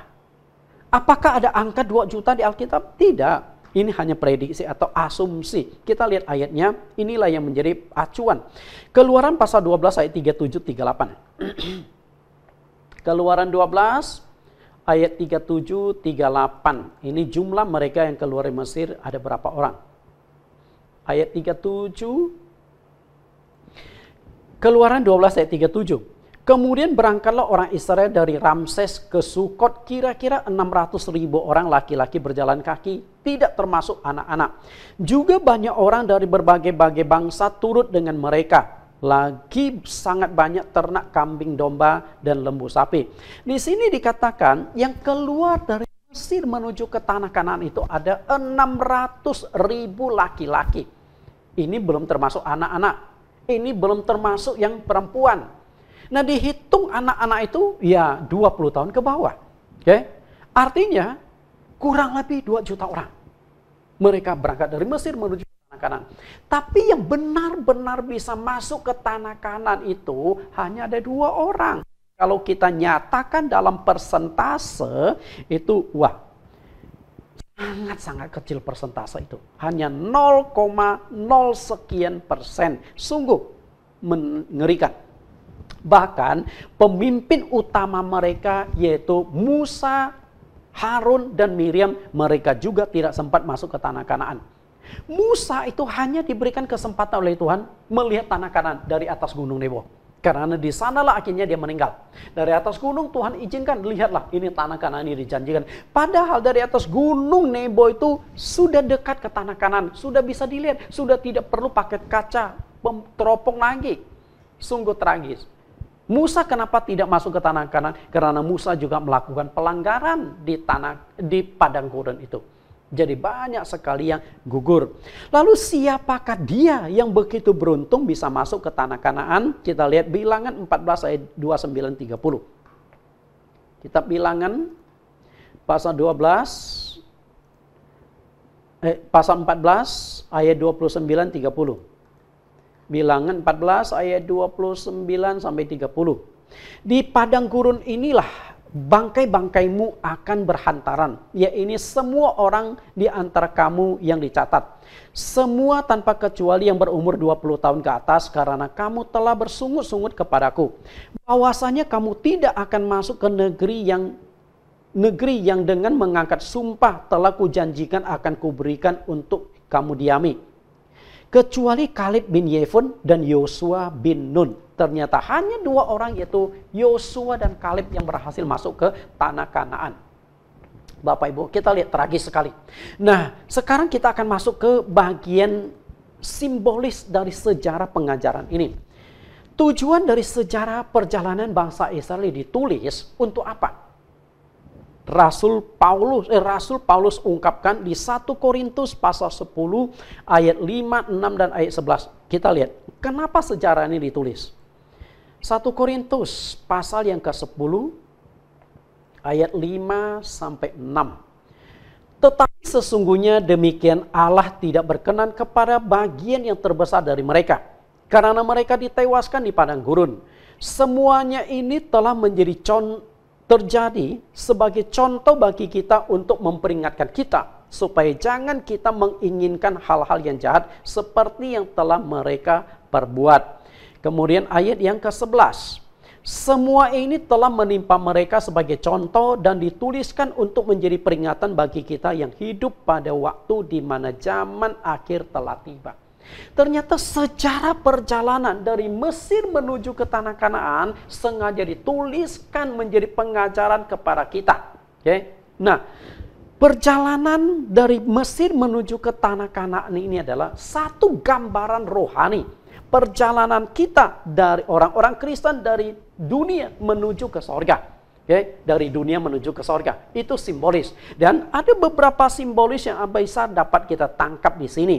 Apakah ada angka 2 juta di Alkitab? Tidak. Ini hanya prediksi atau asumsi. Kita lihat ayatnya, inilah yang menjadi acuan. Keluaran pasal 12 ayat 37-38. Keluaran 12 ayat 37-38. Ini jumlah mereka yang keluar dari Mesir ada berapa orang? Ayat 37. Keluaran 12 ayat 37. Kemudian berangkatlah orang Israel dari Ramses ke Sukot, kira-kira 600.000 orang laki-laki berjalan kaki, tidak termasuk anak-anak. Juga banyak orang dari berbagai-bagai bangsa turut dengan mereka. Lagi sangat banyak ternak kambing domba dan lembu sapi. Di sini dikatakan yang keluar dari Mesir menuju ke tanah Kanaan itu ada 600.000 laki-laki. Ini belum termasuk anak-anak. Ini belum termasuk yang perempuan. Nah, dihitung anak-anak itu ya 20 tahun ke bawah. Oke? Artinya kurang lebih 2 juta orang. Mereka berangkat dari Mesir menuju ke tanah Kanaan. Tapi yang benar-benar bisa masuk ke tanah Kanaan itu hanya ada 2 orang. Kalau kita nyatakan dalam persentase itu sangat-sangat kecil persentase itu. Hanya 0,0 sekian persen. Sungguh mengerikan. Bahkan pemimpin utama mereka yaitu Musa, Harun, dan Miriam, mereka juga tidak sempat masuk ke tanah Kanaan. Musa itu hanya diberikan kesempatan oleh Tuhan melihat tanah Kanaan dari atas gunung Nebo. Karena di sanalah akhirnya dia meninggal. Dari atas gunung Tuhan izinkan, lihatlah ini tanah Kanaan ini dijanjikan. Padahal dari atas gunung Nebo itu sudah dekat ke tanah Kanaan, sudah bisa dilihat, sudah tidak perlu pakai kaca teropong lagi. Sungguh tragis. Musa kenapa tidak masuk ke tanah Kanaan? Karena Musa juga melakukan pelanggaran di padang gurun itu. Jadi banyak sekali yang gugur. Lalu siapakah dia yang begitu beruntung bisa masuk ke tanah Kanaan? Kita lihat Bilangan 14 ayat 29-30. Kitab Bilangan pasal 14 ayat 29-30. Bilangan 14 ayat 29 sampai 30. Di padang gurun inilah bangkai-bangkaimu akan berhantaran. Ya, ini semua orang di antara kamu yang dicatat. Semua tanpa kecuali yang berumur 20 tahun ke atas, karena kamu telah bersungut-sungut kepadaku. Bahwasanya kamu tidak akan masuk ke negeri yang dengan mengangkat sumpah telah kujanjikan akan kuberikan untuk kamu diami. Kecuali Kaleb bin Yefun dan Yosua bin Nun. Ternyata hanya 2 orang, yaitu Yosua dan Kaleb, yang berhasil masuk ke tanah Kanaan. Bapak Ibu, kita lihat tragis sekali. Nah, sekarang kita akan masuk ke bagian simbolis dari sejarah pengajaran ini. Tujuan dari sejarah perjalanan bangsa Israel ditulis untuk apa? Rasul Paulus ungkapkan di 1 Korintus pasal 10 ayat 5, 6 dan ayat 11. Kita lihat kenapa sejarah ini ditulis. 1 Korintus pasal yang ke-10 ayat 5 sampai 6. Tetapi sesungguhnya demikian Allah tidak berkenan kepada bagian yang terbesar dari mereka, karena mereka ditewaskan di padang gurun. Semuanya ini telah terjadi sebagai contoh bagi kita untuk memperingatkan kita supaya jangan kita menginginkan hal-hal yang jahat seperti yang telah mereka perbuat. Kemudian ayat yang ke-11. Semua ini telah menimpa mereka sebagai contoh dan dituliskan untuk menjadi peringatan bagi kita yang hidup pada waktu di mana zaman akhir telah tiba. Ternyata sejarah perjalanan dari Mesir menuju ke tanah Kanaan sengaja dituliskan menjadi pengajaran kepada kita. Oke? Nah, perjalanan dari Mesir menuju ke tanah Kanaan ini adalah satu gambaran rohani. Perjalanan kita dari orang-orang Kristen dari dunia menuju ke sorga. Okay? Dari dunia menuju ke sorga. Itu simbolis. Dan ada beberapa simbolis yang bisa dapat kita tangkap di sini.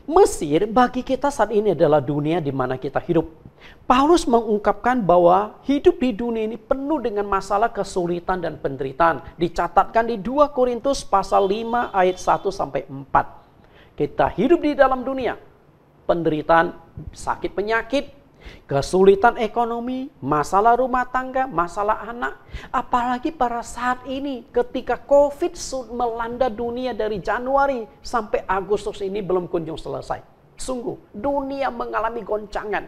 Mesir bagi kita saat ini adalah dunia di mana kita hidup. Paulus mengungkapkan bahwa hidup di dunia ini penuh dengan masalah, kesulitan, dan penderitaan. Dicatatkan di 2 Korintus pasal 5 ayat 1 sampai 4. Kita hidup di dalam dunia. Penderitaan, sakit penyakit, kesulitan ekonomi, masalah rumah tangga, masalah anak. Apalagi pada saat ini ketika COVID melanda dunia dari Januari sampai Agustus ini belum kunjung selesai. Sungguh, dunia mengalami goncangan.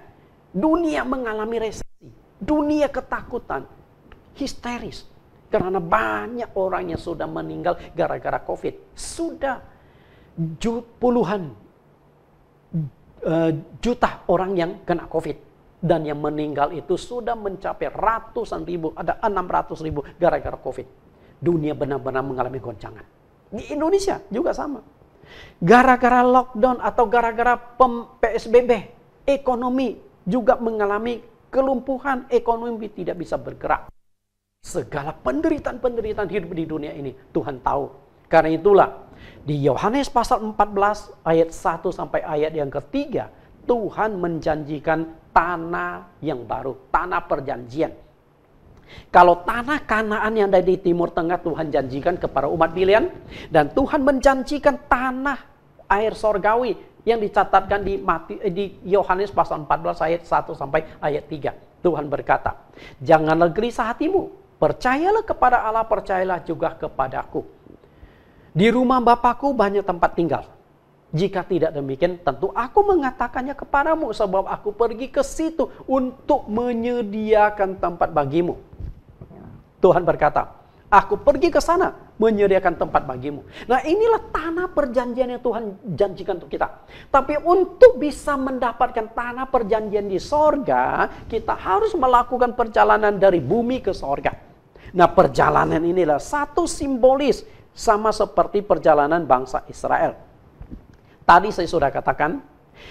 Dunia mengalami resesi. Dunia ketakutan. Histeris. Karena banyak orang yang sudah meninggal gara-gara COVID. Sudah puluhan juta orang yang kena COVID. Dan yang meninggal itu sudah mencapai ratusan ribu, ada 600 ribu gara-gara COVID. Dunia benar-benar mengalami goncangan. Di Indonesia juga sama. Gara-gara lockdown atau gara-gara PSBB, ekonomi juga mengalami kelumpuhan, ekonomi tidak bisa bergerak. Segala penderitaan-penderitaan hidup di dunia ini Tuhan tahu. Karena itulah di Yohanes pasal 14 ayat 1 sampai ayat yang ketiga, Tuhan menjanjikan tanah yang baru, tanah perjanjian. Kalau tanah Kanaan yang ada di Timur Tengah Tuhan janjikan kepada umat pilihan, dan Tuhan menjanjikan tanah air sorgawi yang dicatatkan di Yohanes pasal 14 ayat 1 sampai ayat 3. Tuhan berkata, janganlah gelisah hatimu, percayalah kepada Allah, percayalah juga kepadaku. Di rumah Bapakku banyak tempat tinggal. Jika tidak demikian, tentu aku mengatakannya kepadamu, sebab aku pergi ke situ untuk menyediakan tempat bagimu. Tuhan berkata, aku pergi ke sana menyediakan tempat bagimu. Nah, inilah tanah perjanjian yang Tuhan janjikan untuk kita. Tapi untuk bisa mendapatkan tanah perjanjian di sorga, kita harus melakukan perjalanan dari bumi ke sorga. Nah, perjalanan inilah satu simbolis sama seperti perjalanan bangsa Israel. Tadi saya sudah katakan,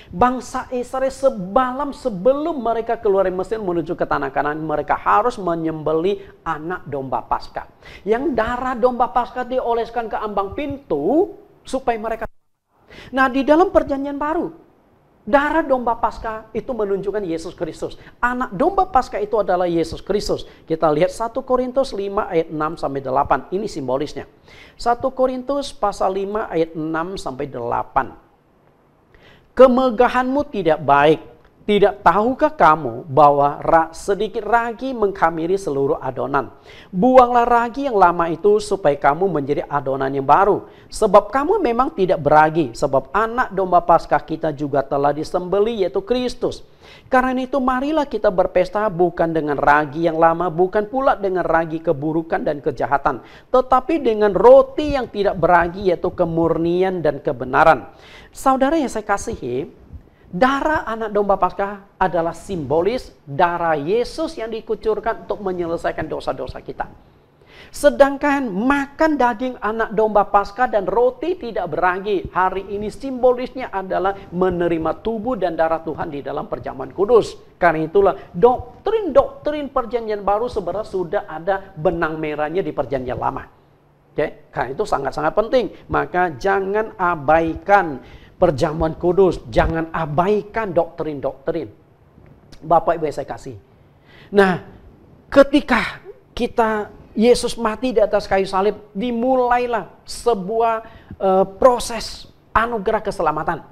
bangsa Israel sebelum mereka keluar dari Mesir menuju ke tanah Kanaan, mereka harus menyembelih anak domba Paskah. Yang darah domba Paskah dioleskan ke ambang pintu supaya mereka. Nah, di dalam perjanjian baru, darah domba Paskah itu menunjukkan Yesus Kristus. Anak domba Paskah itu adalah Yesus Kristus. Kita lihat 1 Korintus 5 ayat 6 sampai 8. Ini simbolisnya. 1 Korintus pasal 5 ayat 6 sampai 8. Kemegahanmu tidak baik. Tidak tahukah kamu bahwa sedikit ragi mengkhamiri seluruh adonan? Buanglah ragi yang lama itu supaya kamu menjadi adonan yang baru. Sebab kamu memang tidak beragi. Sebab anak domba Paskah kita juga telah disembelih, yaitu Kristus. Karena itu marilah kita berpesta bukan dengan ragi yang lama, bukan pula dengan ragi keburukan dan kejahatan, tetapi dengan roti yang tidak beragi, yaitu kemurnian dan kebenaran. Saudara yang saya kasihi, darah anak domba Paskah adalah simbolis darah Yesus yang dikucurkan untuk menyelesaikan dosa-dosa kita. Sedangkan makan daging anak domba Paskah dan roti tidak beragi, hari ini simbolisnya adalah menerima tubuh dan darah Tuhan di dalam perjamuan kudus. Karena itulah doktrin perjanjian baru sebenarnya sudah ada benang merahnya di perjanjian lama. Oke? Karena itu sangat-sangat penting. Maka jangan abaikan perjamuan kudus, jangan abaikan doktrin-doktrin. Bapak Ibu saya kasih. Nah, ketika Yesus mati di atas kayu salib, dimulailah sebuah proses anugerah keselamatan.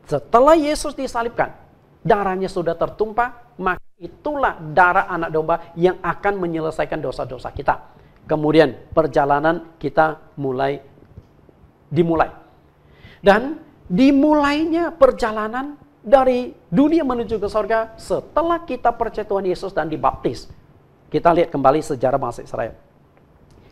Setelah Yesus disalibkan, darahnya sudah tertumpah, maka itulah darah anak domba yang akan menyelesaikan dosa-dosa kita. Kemudian perjalanan kita dimulai. Dan dimulainya perjalanan dari dunia menuju ke surga setelah kita percaya Tuhan Yesus dan dibaptis. Kita lihat kembali sejarah bangsa Israel.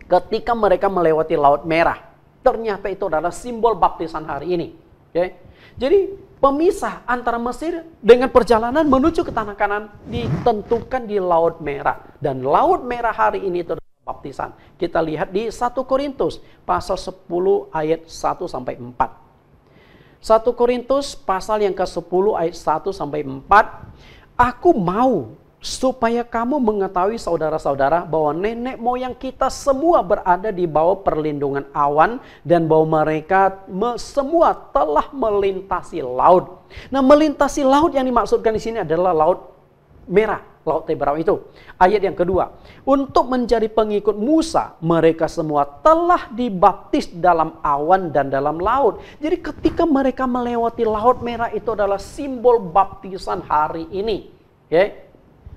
Ketika mereka melewati Laut Merah, ternyata itu adalah simbol baptisan hari ini. Okay? Jadi pemisah antara Mesir dengan perjalanan menuju ke tanah Kanaan ditentukan di Laut Merah. Dan Laut Merah hari ini itu adalah baptisan. Kita lihat di 1 Korintus pasal 10 ayat 1 sampai 4. 1 Korintus pasal yang ke-10 ayat 1 sampai 4. Aku mau supaya kamu mengetahui saudara-saudara bahwa nenek moyang kita semua berada di bawah perlindungan awan dan bahwa mereka semua telah melintasi laut. Nah, melintasi laut yang dimaksudkan di sini adalah Laut Merah, Laut Teberau itu. Ayat yang kedua, untuk menjadi pengikut Musa, mereka semua telah dibaptis dalam awan dan dalam laut. Jadi ketika mereka melewati Laut Merah itu adalah simbol baptisan hari ini. Oke?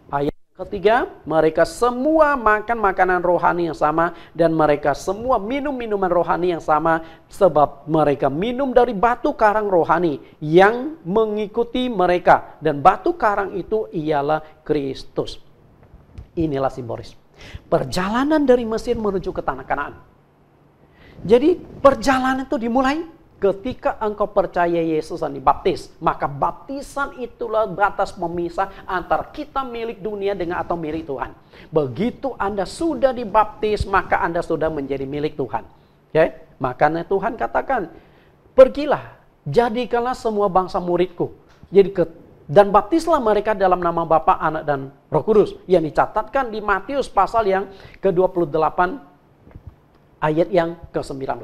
Ayat ketiga, mereka semua makan makanan rohani yang sama dan mereka semua minum minuman rohani yang sama sebab mereka minum dari batu karang rohani yang mengikuti mereka dan batu karang itu ialah Kristus. Inilah simbolis perjalanan dari Mesir menuju ke tanah Kanaan. Jadi perjalanan itu dimulai ketika engkau percaya Yesus dan dibaptis. Maka baptisan itulah batas pemisah antara kita milik dunia dengan atau milik Tuhan. Begitu Anda sudah dibaptis, maka Anda sudah menjadi milik Tuhan. Okay? Makanya Tuhan katakan, pergilah, jadikanlah semua bangsa muridku. Jadi dan baptislah mereka dalam nama Bapa, Anak, dan Roh Kudus. Yang dicatatkan di Matius pasal yang ke-28 ayat yang ke-19.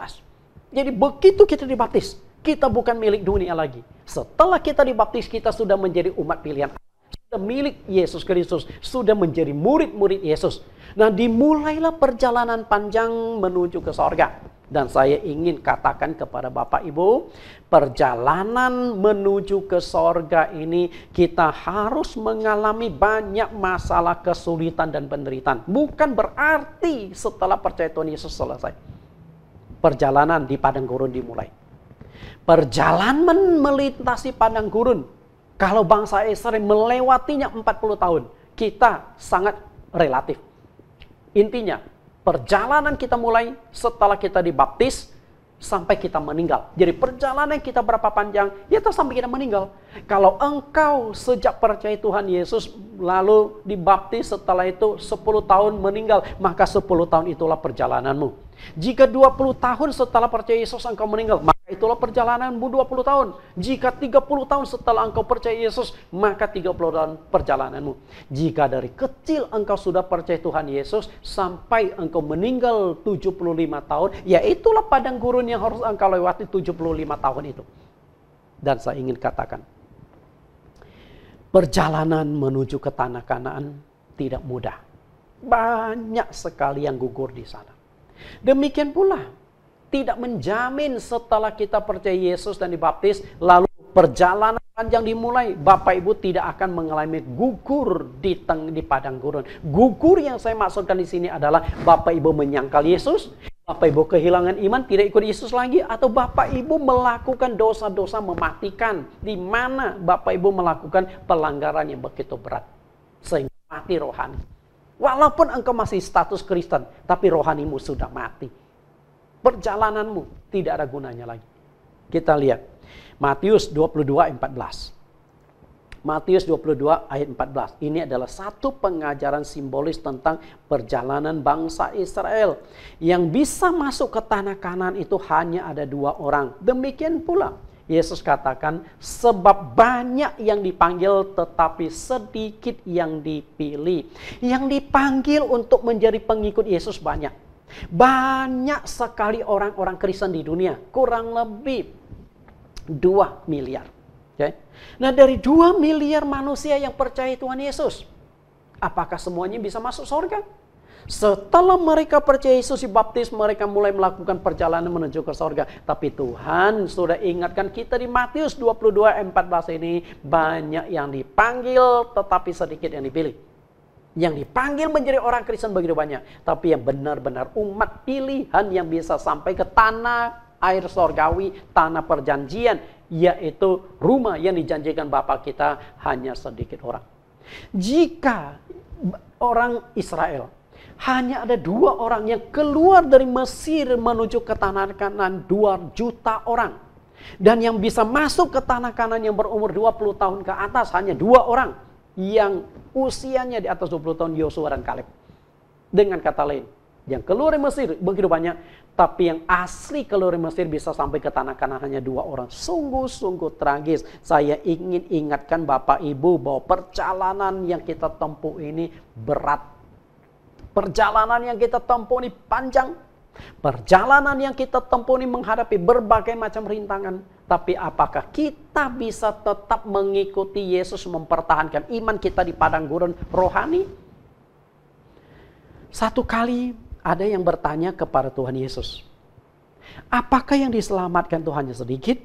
Jadi begitu kita dibaptis, kita bukan milik dunia lagi. Setelah kita dibaptis, kita sudah menjadi umat pilihan Allah. Sudah milik Yesus Kristus, sudah menjadi murid-murid Yesus. Nah, dimulailah perjalanan panjang menuju ke sorga. Dan saya ingin katakan kepada Bapak Ibu, perjalanan menuju ke sorga ini kita harus mengalami banyak masalah, kesulitan, dan penderitaan. Bukan berarti setelah percaya Tuhan Yesus selesai. Perjalanan di padang gurun dimulai. Perjalanan melintasi padang gurun. Kalau bangsa Israel melewatinya 40 tahun. Kita sangat relatif. Intinya, perjalanan kita mulai setelah kita dibaptis sampai kita meninggal. Jadi perjalanan kita berapa panjang? Ya sampai kita meninggal. Kalau engkau sejak percaya Tuhan Yesus lalu dibaptis setelah itu 10 tahun meninggal, maka 10 tahun itulah perjalananmu. Jika 20 tahun setelah percaya Yesus engkau meninggal, maka itulah perjalananmu 20 tahun. Jika 30 tahun setelah engkau percaya Yesus, maka 30 tahun perjalananmu. Jika dari kecil engkau sudah percaya Tuhan Yesus sampai engkau meninggal 75 tahun, ya itulah padang gurun yang harus engkau lewati 75 tahun itu. Dan saya ingin katakan, perjalanan menuju ke tanah Kanaan tidak mudah. Banyak sekali yang gugur di sana. Demikian pula, tidak menjamin setelah kita percaya Yesus dan dibaptis, lalu perjalanan panjang dimulai, Bapak Ibu tidak akan mengalami gugur di padang gurun. Gugur yang saya maksudkan di sini adalah Bapak Ibu menyangkal Yesus, Bapak Ibu kehilangan iman, tidak ikut Yesus lagi, atau Bapak Ibu melakukan dosa-dosa mematikan, di mana Bapak Ibu melakukan pelanggaran yang begitu berat, sehingga mati rohani. Walaupun engkau masih status Kristen, tapi rohanimu sudah mati. Perjalananmu tidak ada gunanya lagi. Kita lihat Matius 22 ayat 14. Matius 22 ayat 14. Ini adalah satu pengajaran simbolis tentang perjalanan bangsa Israel. Yang bisa masuk ke tanah Kanaan itu hanya ada 2 orang. Demikian pula Yesus katakan, sebab banyak yang dipanggil tetapi sedikit yang dipilih. Yang dipanggil untuk menjadi pengikut Yesus banyak. Banyak sekali orang-orang Kristen di dunia. Kurang lebih 2 miliar. Okay? Nah, dari 2 miliar manusia yang percaya Tuhan Yesus, apakah semuanya bisa masuk surga? Setelah mereka percaya Yesus dibaptis, mereka mulai melakukan perjalanan menuju ke sorga. Tapi Tuhan sudah ingatkan kita di Matius 22 ayat 14 ini, banyak yang dipanggil tetapi sedikit yang dipilih. Yang dipanggil menjadi orang Kristen begitu banyak, tapi yang benar-benar umat pilihan yang bisa sampai ke tanah air sorgawi, tanah perjanjian, yaitu rumah yang dijanjikan Bapa kita, hanya sedikit orang. Jika orang Israel hanya ada 2 orang yang keluar dari Mesir menuju ke tanah Kanaan, 2 juta orang. Dan yang bisa masuk ke tanah Kanaan yang berumur 20 tahun ke atas hanya 2 orang. Yang usianya di atas 20 tahun, Yosua dan Kaleb. Dengan kata lain, yang keluar dari Mesir begitu banyak, tapi yang asli keluar dari Mesir bisa sampai ke tanah Kanaan hanya 2 orang. Sungguh-sungguh tragis. Saya ingin ingatkan Bapak Ibu bahwa perjalanan yang kita tempuh ini berat. Perjalanan yang kita tempuh ini panjang. Perjalanan yang kita tempuh ini menghadapi berbagai macam rintangan. Tapi apakah kita bisa tetap mengikuti Yesus, mempertahankan iman kita di padang gurun rohani? Satu kali ada yang bertanya kepada Tuhan Yesus, apakah yang diselamatkan itu hanya sedikit?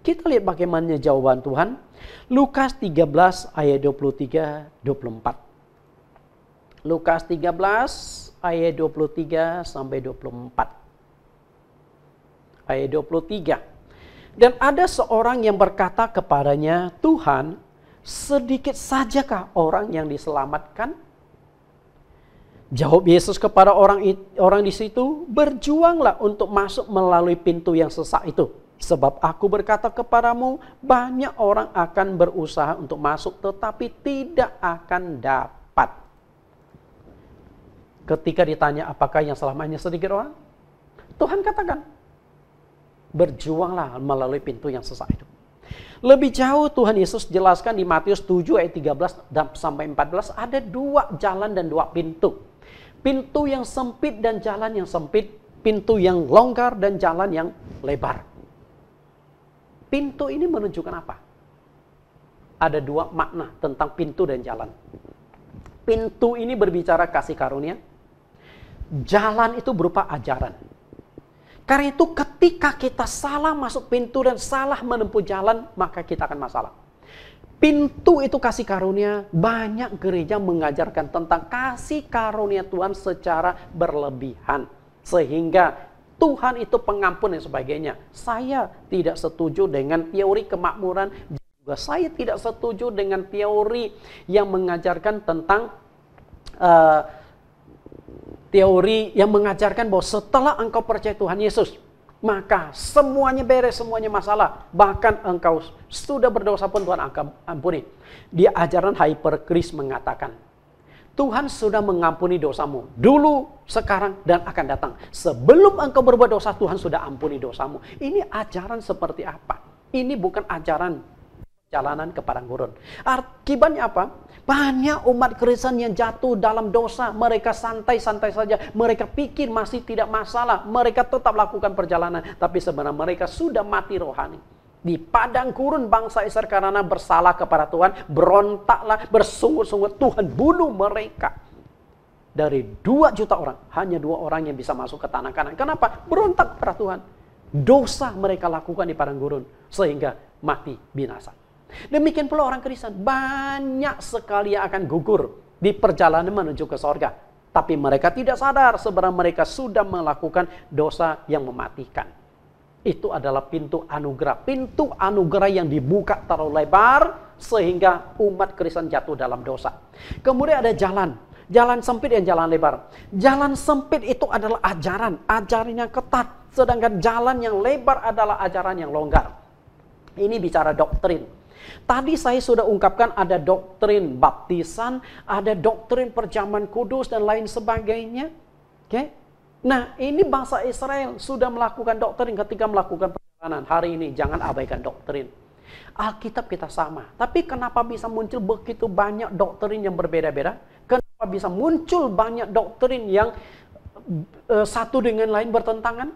Kita lihat bagaimana jawaban Tuhan. Lukas 13 ayat 23-24. Lukas 13 ayat 23 sampai 24. Ayat 23. Dan ada seorang yang berkata kepadanya, Tuhan, sedikit sajakah orang yang diselamatkan? Jawab Yesus kepada orang di situ, berjuanglah untuk masuk melalui pintu yang sesak itu. Sebab aku berkata kepadamu, banyak orang akan berusaha untuk masuk tetapi tidak akan dapat. Ketika ditanya apakah yang selamanya sedikit orang, Tuhan katakan, berjuanglah melalui pintu yang sesak itu. Lebih jauh Tuhan Yesus jelaskan di Matius 7 ayat 13 sampai 14, ada 2 jalan dan 2 pintu. Pintu yang sempit dan jalan yang sempit, pintu yang longgar dan jalan yang lebar. Pintu ini menunjukkan apa? Ada 2 makna tentang pintu dan jalan. Pintu ini berbicara kasih karunia. Jalan itu berupa ajaran. Karena itu ketika kita salah masuk pintu dan salah menempuh jalan, maka kita akan masalah. Pintu itu kasih karunia. Banyak gereja mengajarkan tentang kasih karunia Tuhan secara berlebihan. Sehingga Tuhan itu pengampun dan sebagainya. Saya tidak setuju dengan teori kemakmuran. Juga saya tidak setuju dengan teori yang mengajarkan tentang teori yang mengajarkan bahwa setelah engkau percaya Tuhan Yesus, maka semuanya beres, semuanya masalah. Bahkan engkau sudah berdosa pun Tuhan akan ampuni. Di ajaran Hypergrace mengatakan, Tuhan sudah mengampuni dosamu dulu, sekarang, dan akan datang. Sebelum engkau berbuat dosa, Tuhan sudah ampuni dosamu. Ini ajaran seperti apa? Ini bukan ajaran perjalanan ke padang gurun. Akibatnya apa? Banyak umat Kristen yang jatuh dalam dosa. Mereka santai-santai saja. Mereka pikir masih tidak masalah. Mereka tetap lakukan perjalanan. Tapi sebenarnya mereka sudah mati rohani. Di padang gurun bangsa Israel karena bersalah kepada Tuhan. Berontaklah, bersungut-sungut. Tuhan bunuh mereka. Dari 2 juta orang, hanya 2 orang yang bisa masuk ke tanah Kanaan. Kenapa? Berontak kepada Tuhan. Dosa mereka lakukan di padang gurun. Sehingga mati binasa. Demikian pula orang Kristen, banyak sekali yang akan gugur di perjalanan menuju ke sorga. Tapi mereka tidak sadar sebenarnya mereka sudah melakukan dosa yang mematikan. Itu adalah pintu anugerah. Pintu anugerah yang dibuka terlalu lebar sehingga umat Kristen jatuh dalam dosa. Kemudian ada jalan. Jalan sempit dan jalan lebar. Jalan sempit itu adalah ajaran. Ajaran yang ketat. Sedangkan jalan yang lebar adalah ajaran yang longgar. Ini bicara doktrin. Tadi saya sudah ungkapkan ada doktrin baptisan, ada doktrin perjamuan kudus dan lain sebagainya. Oke? Nah, ini bangsa Israel sudah melakukan doktrin ketika melakukan perjalanan. Hari ini jangan abaikan doktrin. Alkitab kita sama. Tapi kenapa bisa muncul begitu banyak doktrin yang berbeda-beda? Kenapa bisa muncul banyak doktrin yang satu dengan lain bertentangan?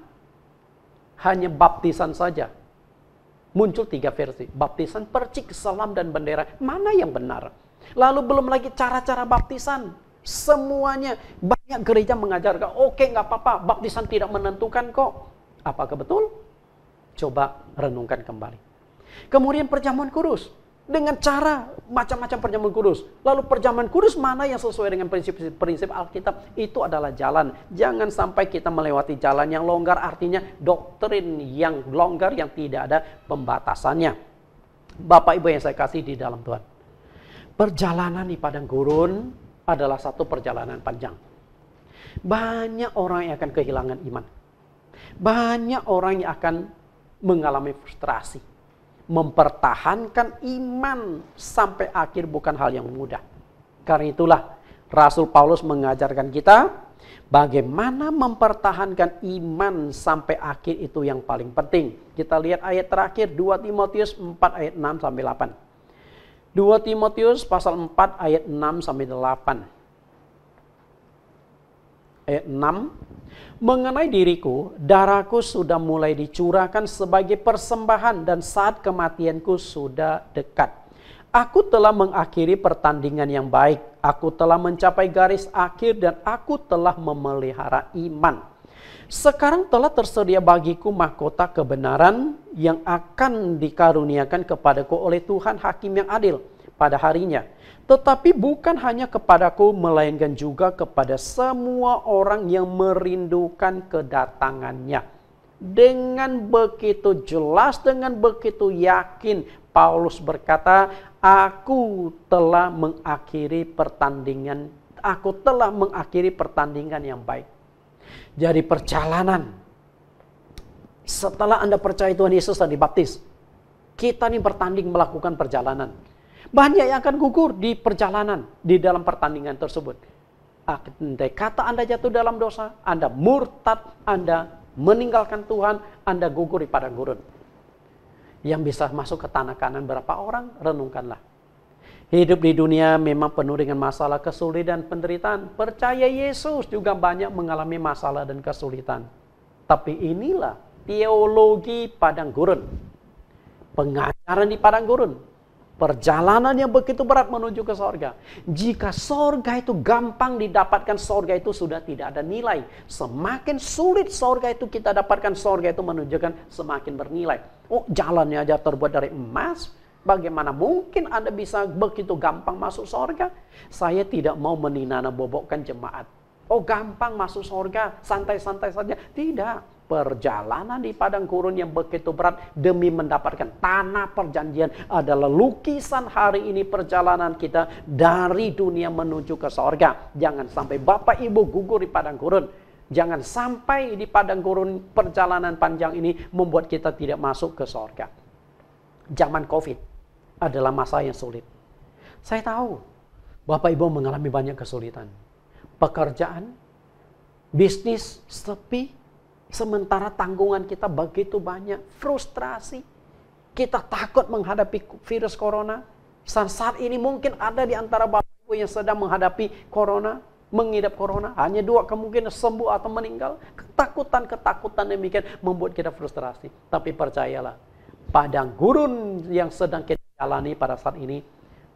Hanya baptisan saja. Muncul 3 versi. Baptisan, percik, selam, dan bendera. Mana yang benar? Lalu belum lagi cara-cara baptisan. Semuanya. Banyak gereja mengajarkan, oke, nggak apa-apa. Baptisan tidak menentukan kok. Apakah betul? Coba renungkan kembali. Kemudian perjamuan kudus. Dengan cara macam-macam perjamuan kudus. Lalu perjamuan kudus mana yang sesuai dengan prinsip-prinsip Alkitab? Itu adalah jalan. Jangan sampai kita melewati jalan yang longgar, artinya doktrin yang longgar yang tidak ada pembatasannya. Bapak Ibu yang saya kasih di dalam Tuhan. Perjalanan di padang gurun adalah satu perjalanan panjang. Banyak orang yang akan kehilangan iman. Banyak orang yang akan mengalami frustrasi. Mempertahankan iman sampai akhir bukan hal yang mudah. Karena itulah Rasul Paulus mengajarkan kita bagaimana mempertahankan iman sampai akhir itu yang paling penting. Kita lihat ayat terakhir 2 Timotius 4 ayat 6 sampai 8. 2 Timotius pasal 4 ayat 6 sampai 8. Ayat 6. Mengenai diriku, darahku sudah mulai dicurahkan sebagai persembahan dan saat kematianku sudah dekat. Aku telah mengakhiri pertandingan yang baik. Aku telah mencapai garis akhir dan aku telah memelihara iman. Sekarang telah tersedia bagiku mahkota kebenaran yang akan dikaruniakan kepadaku oleh Tuhan Hakim yang adil pada harinya. Tetapi bukan hanya kepadaku, melainkan juga kepada semua orang yang merindukan kedatangannya. Dengan begitu jelas, dengan begitu yakin, Paulus berkata, aku telah mengakhiri pertandingan yang baik. Jadi perjalanan, setelah Anda percaya Tuhan Yesus dan dibaptis, kita ini bertanding melakukan perjalanan. Banyak yang akan gugur di perjalanan, di dalam pertandingan tersebut. Andai kata Anda jatuh dalam dosa, Anda murtad, Anda meninggalkan Tuhan, Anda gugur di padang gurun. Yang bisa masuk ke tanah Kanaan berapa orang? Renungkanlah. Hidup di dunia memang penuh dengan masalah, kesulitan, penderitaan. Percaya Yesus juga banyak mengalami masalah dan kesulitan. Tapi inilah teologi padang gurun. Pengajaran di padang gurun. Perjalanan yang begitu berat menuju ke sorga. Jika sorga itu gampang didapatkan, sorga itu sudah tidak ada nilai. Semakin sulit sorga itu kita dapatkan, sorga itu menunjukkan semakin bernilai. Oh, jalannya aja terbuat dari emas. Bagaimana mungkin Anda bisa begitu gampang masuk sorga? Saya tidak mau menina-bobokkan jemaat. Oh, gampang masuk sorga, santai-santai saja. Tidak. Perjalanan di padang gurun yang begitu berat demi mendapatkan tanah perjanjian adalah lukisan hari ini perjalanan kita dari dunia menuju ke sorga. Jangan sampai Bapak Ibu gugur di padang gurun. Jangan sampai di padang gurun perjalanan panjang ini membuat kita tidak masuk ke sorga. Zaman COVID adalah masa yang sulit. Saya tahu Bapak Ibu mengalami banyak kesulitan. Pekerjaan, bisnis sepi, sementara tanggungan kita begitu banyak, frustrasi. Kita takut menghadapi virus corona. Saat ini mungkin ada di antara Bapak Ibu yang sedang menghadapi corona, mengidap corona. Hanya 2 kemungkinan, sembuh atau meninggal. Ketakutan demikian membuat kita frustrasi. Tapi percayalah, padang gurun yang sedang kita jalani pada saat ini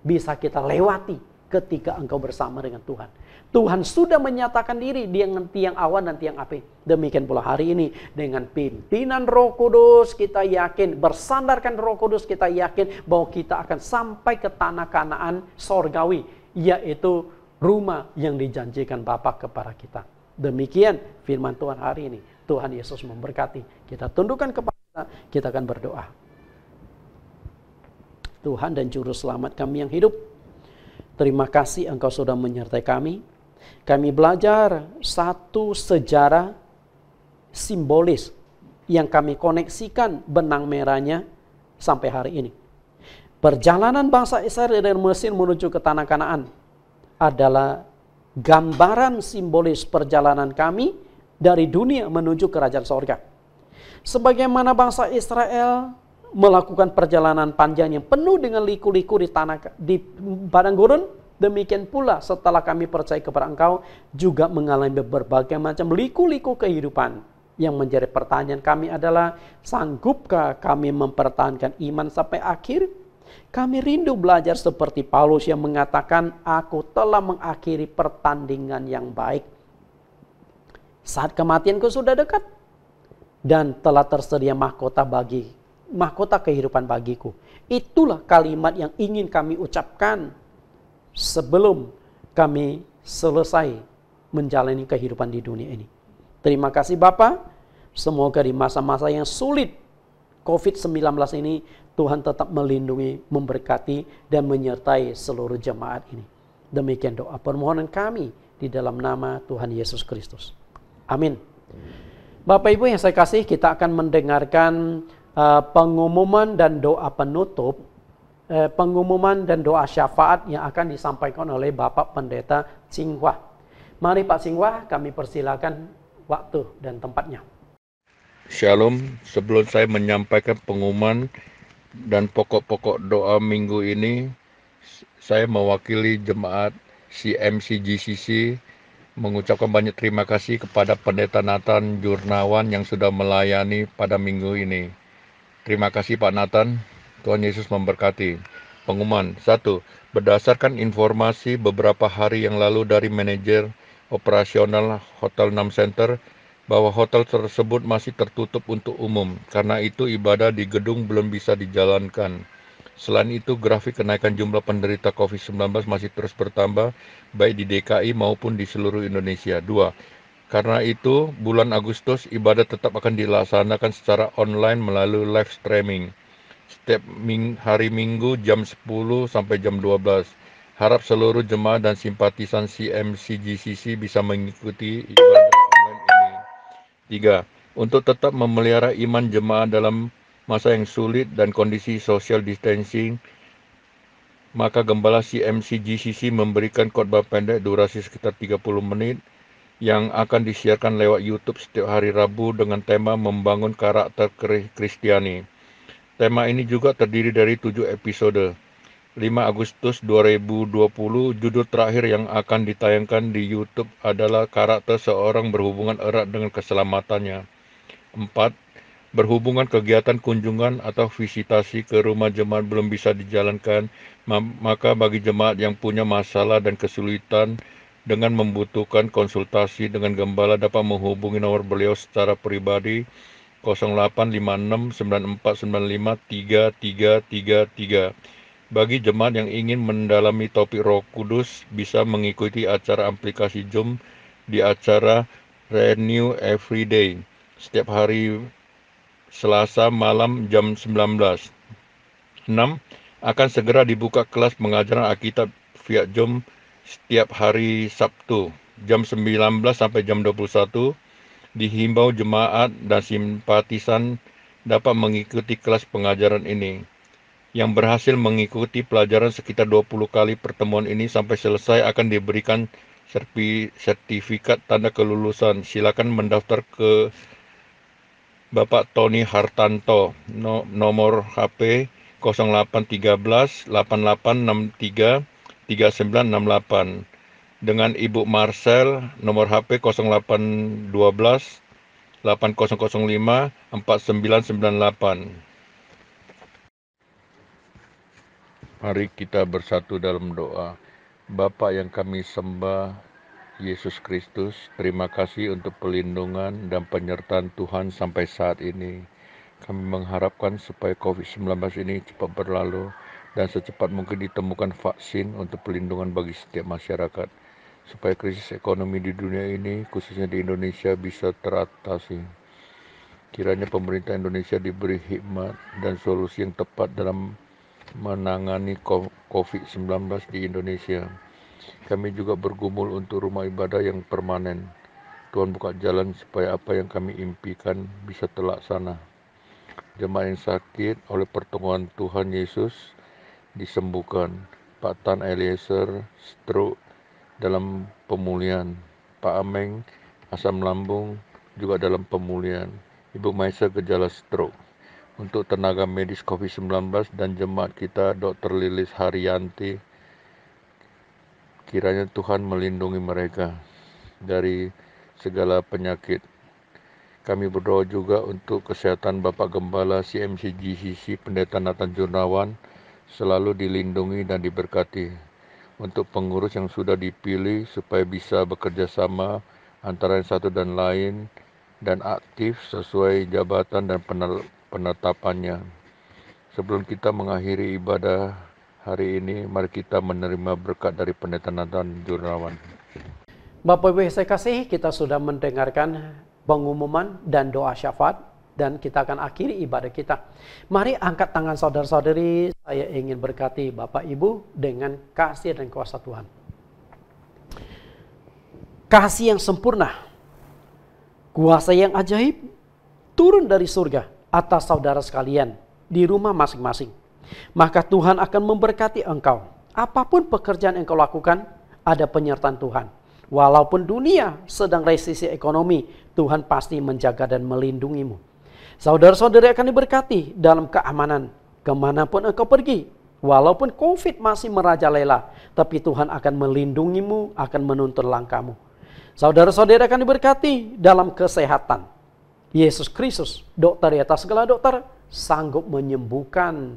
bisa kita lewati ketika engkau bersama dengan Tuhan. Tuhan sudah menyatakan diri dengan tiang awan dan tiang api. Demikian pula hari ini dengan pimpinan Roh Kudus kita yakin, bersandarkan Roh Kudus kita yakin bahwa kita akan sampai ke tanah Kanaan sorgawi, yaitu rumah yang dijanjikan Bapa kepada kita. Demikian firman Tuhan hari ini. Tuhan Yesus memberkati. Kita tundukkan kepala kita akan berdoa. Tuhan dan Juru Selamat kami yang hidup, terima kasih Engkau sudah menyertai kami. Kami belajar satu sejarah simbolis yang kami koneksikan benang merahnya sampai hari ini. Perjalanan bangsa Israel dari Mesir menuju ke tanah Kanaan adalah gambaran simbolis perjalanan kami dari dunia menuju kerajaan sorga. Sebagaimana bangsa Israel melakukan perjalanan panjang yang penuh dengan liku-liku di padang gurun, demikian pula setelah kami percaya kepada Engkau juga mengalami berbagai macam liku-liku kehidupan. Yang menjadi pertanyaan kami adalah, sanggupkah kami mempertahankan iman sampai akhir? Kami rindu belajar seperti Paulus yang mengatakan, aku telah mengakhiri pertandingan yang baik. Saat kematianku sudah dekat dan telah tersedia mahkota kehidupan bagiku. Itulah kalimat yang ingin kami ucapkan sebelum kami selesai menjalani kehidupan di dunia ini. Terima kasih Bapa. Semoga di masa-masa yang sulit COVID-19 ini Tuhan tetap melindungi, memberkati, dan menyertai seluruh jemaat ini. Demikian doa permohonan kami di dalam nama Tuhan Yesus Kristus. Amin. Bapak Ibu yang saya kasih, kita akan mendengarkan pengumuman dan doa penutup, pengumuman dan doa syafaat yang akan disampaikan oleh Bapak Pendeta Ching Hua. Mari Pak Ching Hua, kami persilakan waktu dan tempatnya. Shalom, sebelum saya menyampaikan pengumuman dan pokok-pokok doa minggu ini, saya mewakili jemaat CMC GCC mengucapkan banyak terima kasih kepada Pendeta Nathan Jurnawan yang sudah melayani pada minggu ini. Terima kasih Pak Nathan, Tuhan Yesus memberkati. Pengumuman 1. Berdasarkan informasi beberapa hari yang lalu dari manajer operasional Hotel 6 Center, bahwa hotel tersebut masih tertutup untuk umum. Karena itu ibadah di gedung belum bisa dijalankan. Selain itu, grafik kenaikan jumlah penderita COVID-19 masih terus bertambah, baik di DKI maupun di seluruh Indonesia. 2. Karena itu, bulan Agustus ibadah tetap akan dilaksanakan secara online melalui live streaming. Setiap hari Minggu jam 10 sampai jam 12. Harap seluruh jemaat dan simpatisan CMC GCC bisa mengikuti ibadah online ini. 3. Untuk tetap memelihara iman jemaat dalam masa yang sulit dan kondisi social distancing, maka Gembala CMC GCC memberikan khotbah pendek durasi sekitar 30 menit yang akan disiarkan lewat YouTube setiap hari Rabu dengan tema membangun karakter Kristiani. Tema ini juga terdiri dari 7 episode. 5 Agustus 2020, judul terakhir yang akan ditayangkan di YouTube adalah karakter seorang berhubungan erat dengan keselamatannya. 4. Berhubungan kegiatan kunjungan atau visitasi ke rumah jemaat belum bisa dijalankan, maka bagi jemaat yang punya masalah dan kesulitan dengan membutuhkan konsultasi dengan gembala dapat menghubungi nomor beliau secara pribadi 085694953333. Bagi jemaat yang ingin mendalami topik Roh Kudus bisa mengikuti acara aplikasi Zoom di acara Renew Everyday setiap hari Selasa malam jam 19. 6. Akan segera dibuka kelas pengajaran Alkitab via Zoom setiap hari Sabtu jam 19 sampai jam 21. Dihimbau jemaat dan simpatisan dapat mengikuti kelas pengajaran ini. Yang berhasil mengikuti pelajaran sekitar 20 kali pertemuan ini sampai selesai akan diberikan sertifikat tanda kelulusan. Silakan mendaftar ke Bapak Tony Hartanto, nomor HP 0813 8863 3968. Dengan Ibu Marcel, nomor HP 0812 8005 4998. Mari kita bersatu dalam doa. Bapa yang kami sembah, Yesus Kristus, terima kasih untuk perlindungan dan penyertaan Tuhan sampai saat ini. Kami mengharapkan supaya COVID-19 ini cepat berlalu dan secepat mungkin ditemukan vaksin untuk perlindungan bagi setiap masyarakat. Supaya krisis ekonomi di dunia ini, khususnya di Indonesia, bisa teratasi. Kiranya pemerintah Indonesia diberi hikmat dan solusi yang tepat dalam menangani COVID-19 di Indonesia. Kami juga bergumul untuk rumah ibadah yang permanen. Tuhan buka jalan supaya apa yang kami impikan bisa terlaksana. Jemaat yang sakit oleh pertolongan Tuhan Yesus disembuhkan. Pak Tan Eliezer stroke dalam pemulihan. Pak Ameng asam lambung juga dalam pemulihan. Ibu Maisa gejala stroke. Untuk tenaga medis COVID-19 dan jemaat kita Dr. Lilis Haryanti, kiranya Tuhan melindungi mereka dari segala penyakit. Kami berdoa juga untuk kesehatan Bapak Gembala CMC GCC Pendeta Nathan Jurnawan selalu dilindungi dan diberkati. Untuk pengurus yang sudah dipilih supaya bisa bekerja sama antara yang satu dan lain dan aktif sesuai jabatan dan penetapannya. Sebelum kita mengakhiri ibadah hari ini, mari kita menerima berkat dari Pendeta Nathan Jurnawan. Bapak Ibu yang saya kasih, kita sudah mendengarkan pengumuman dan doa syafaat dan kita akan akhiri ibadah kita. Mari angkat tangan saudara-saudari, saya ingin berkati Bapak Ibu dengan kasih dan kuasa Tuhan. Kasih yang sempurna, kuasa yang ajaib, turun dari surga atas saudara sekalian di rumah masing-masing. Maka Tuhan akan memberkati engkau. Apapun pekerjaan yang kau lakukan, ada penyertaan Tuhan. Walaupun dunia sedang resesi ekonomi, Tuhan pasti menjaga dan melindungimu. Saudara-saudari akan diberkati dalam keamanan kemanapun engkau pergi. Walaupun COVID masih merajalela, tapi Tuhan akan melindungimu, akan menuntun langkahmu. Saudara-saudari akan diberkati dalam kesehatan. Yesus Kristus, dokter di atas segala dokter, sanggup menyembuhkan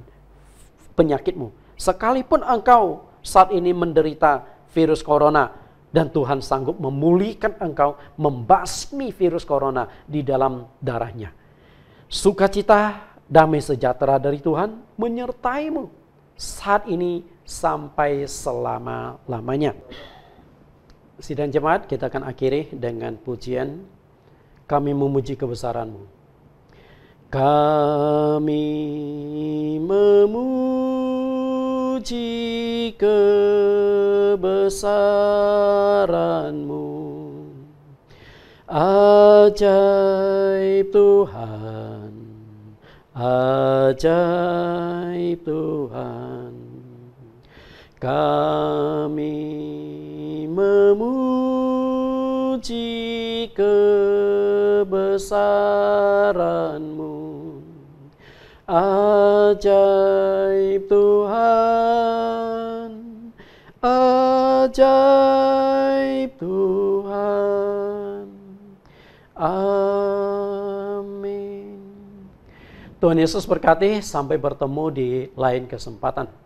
penyakitmu. Sekalipun engkau saat ini menderita virus corona, dan Tuhan sanggup memulihkan engkau, membasmi virus corona di dalam darahnya. Sukacita, damai sejahtera dari Tuhan menyertaimu saat ini sampai selama-lamanya. Sidang jemaat, kita akan akhiri dengan pujian Kami Memuji Kebesaran-Mu. Kami memuji kebesaran-Mu, ajaib Tuhan, ajaib Tuhan. Kami memuji kebesaran-Mu, ajaib Tuhan, ajaib Tuhan. Amin. Tuhan Yesus berkati, sampai bertemu di lain kesempatan.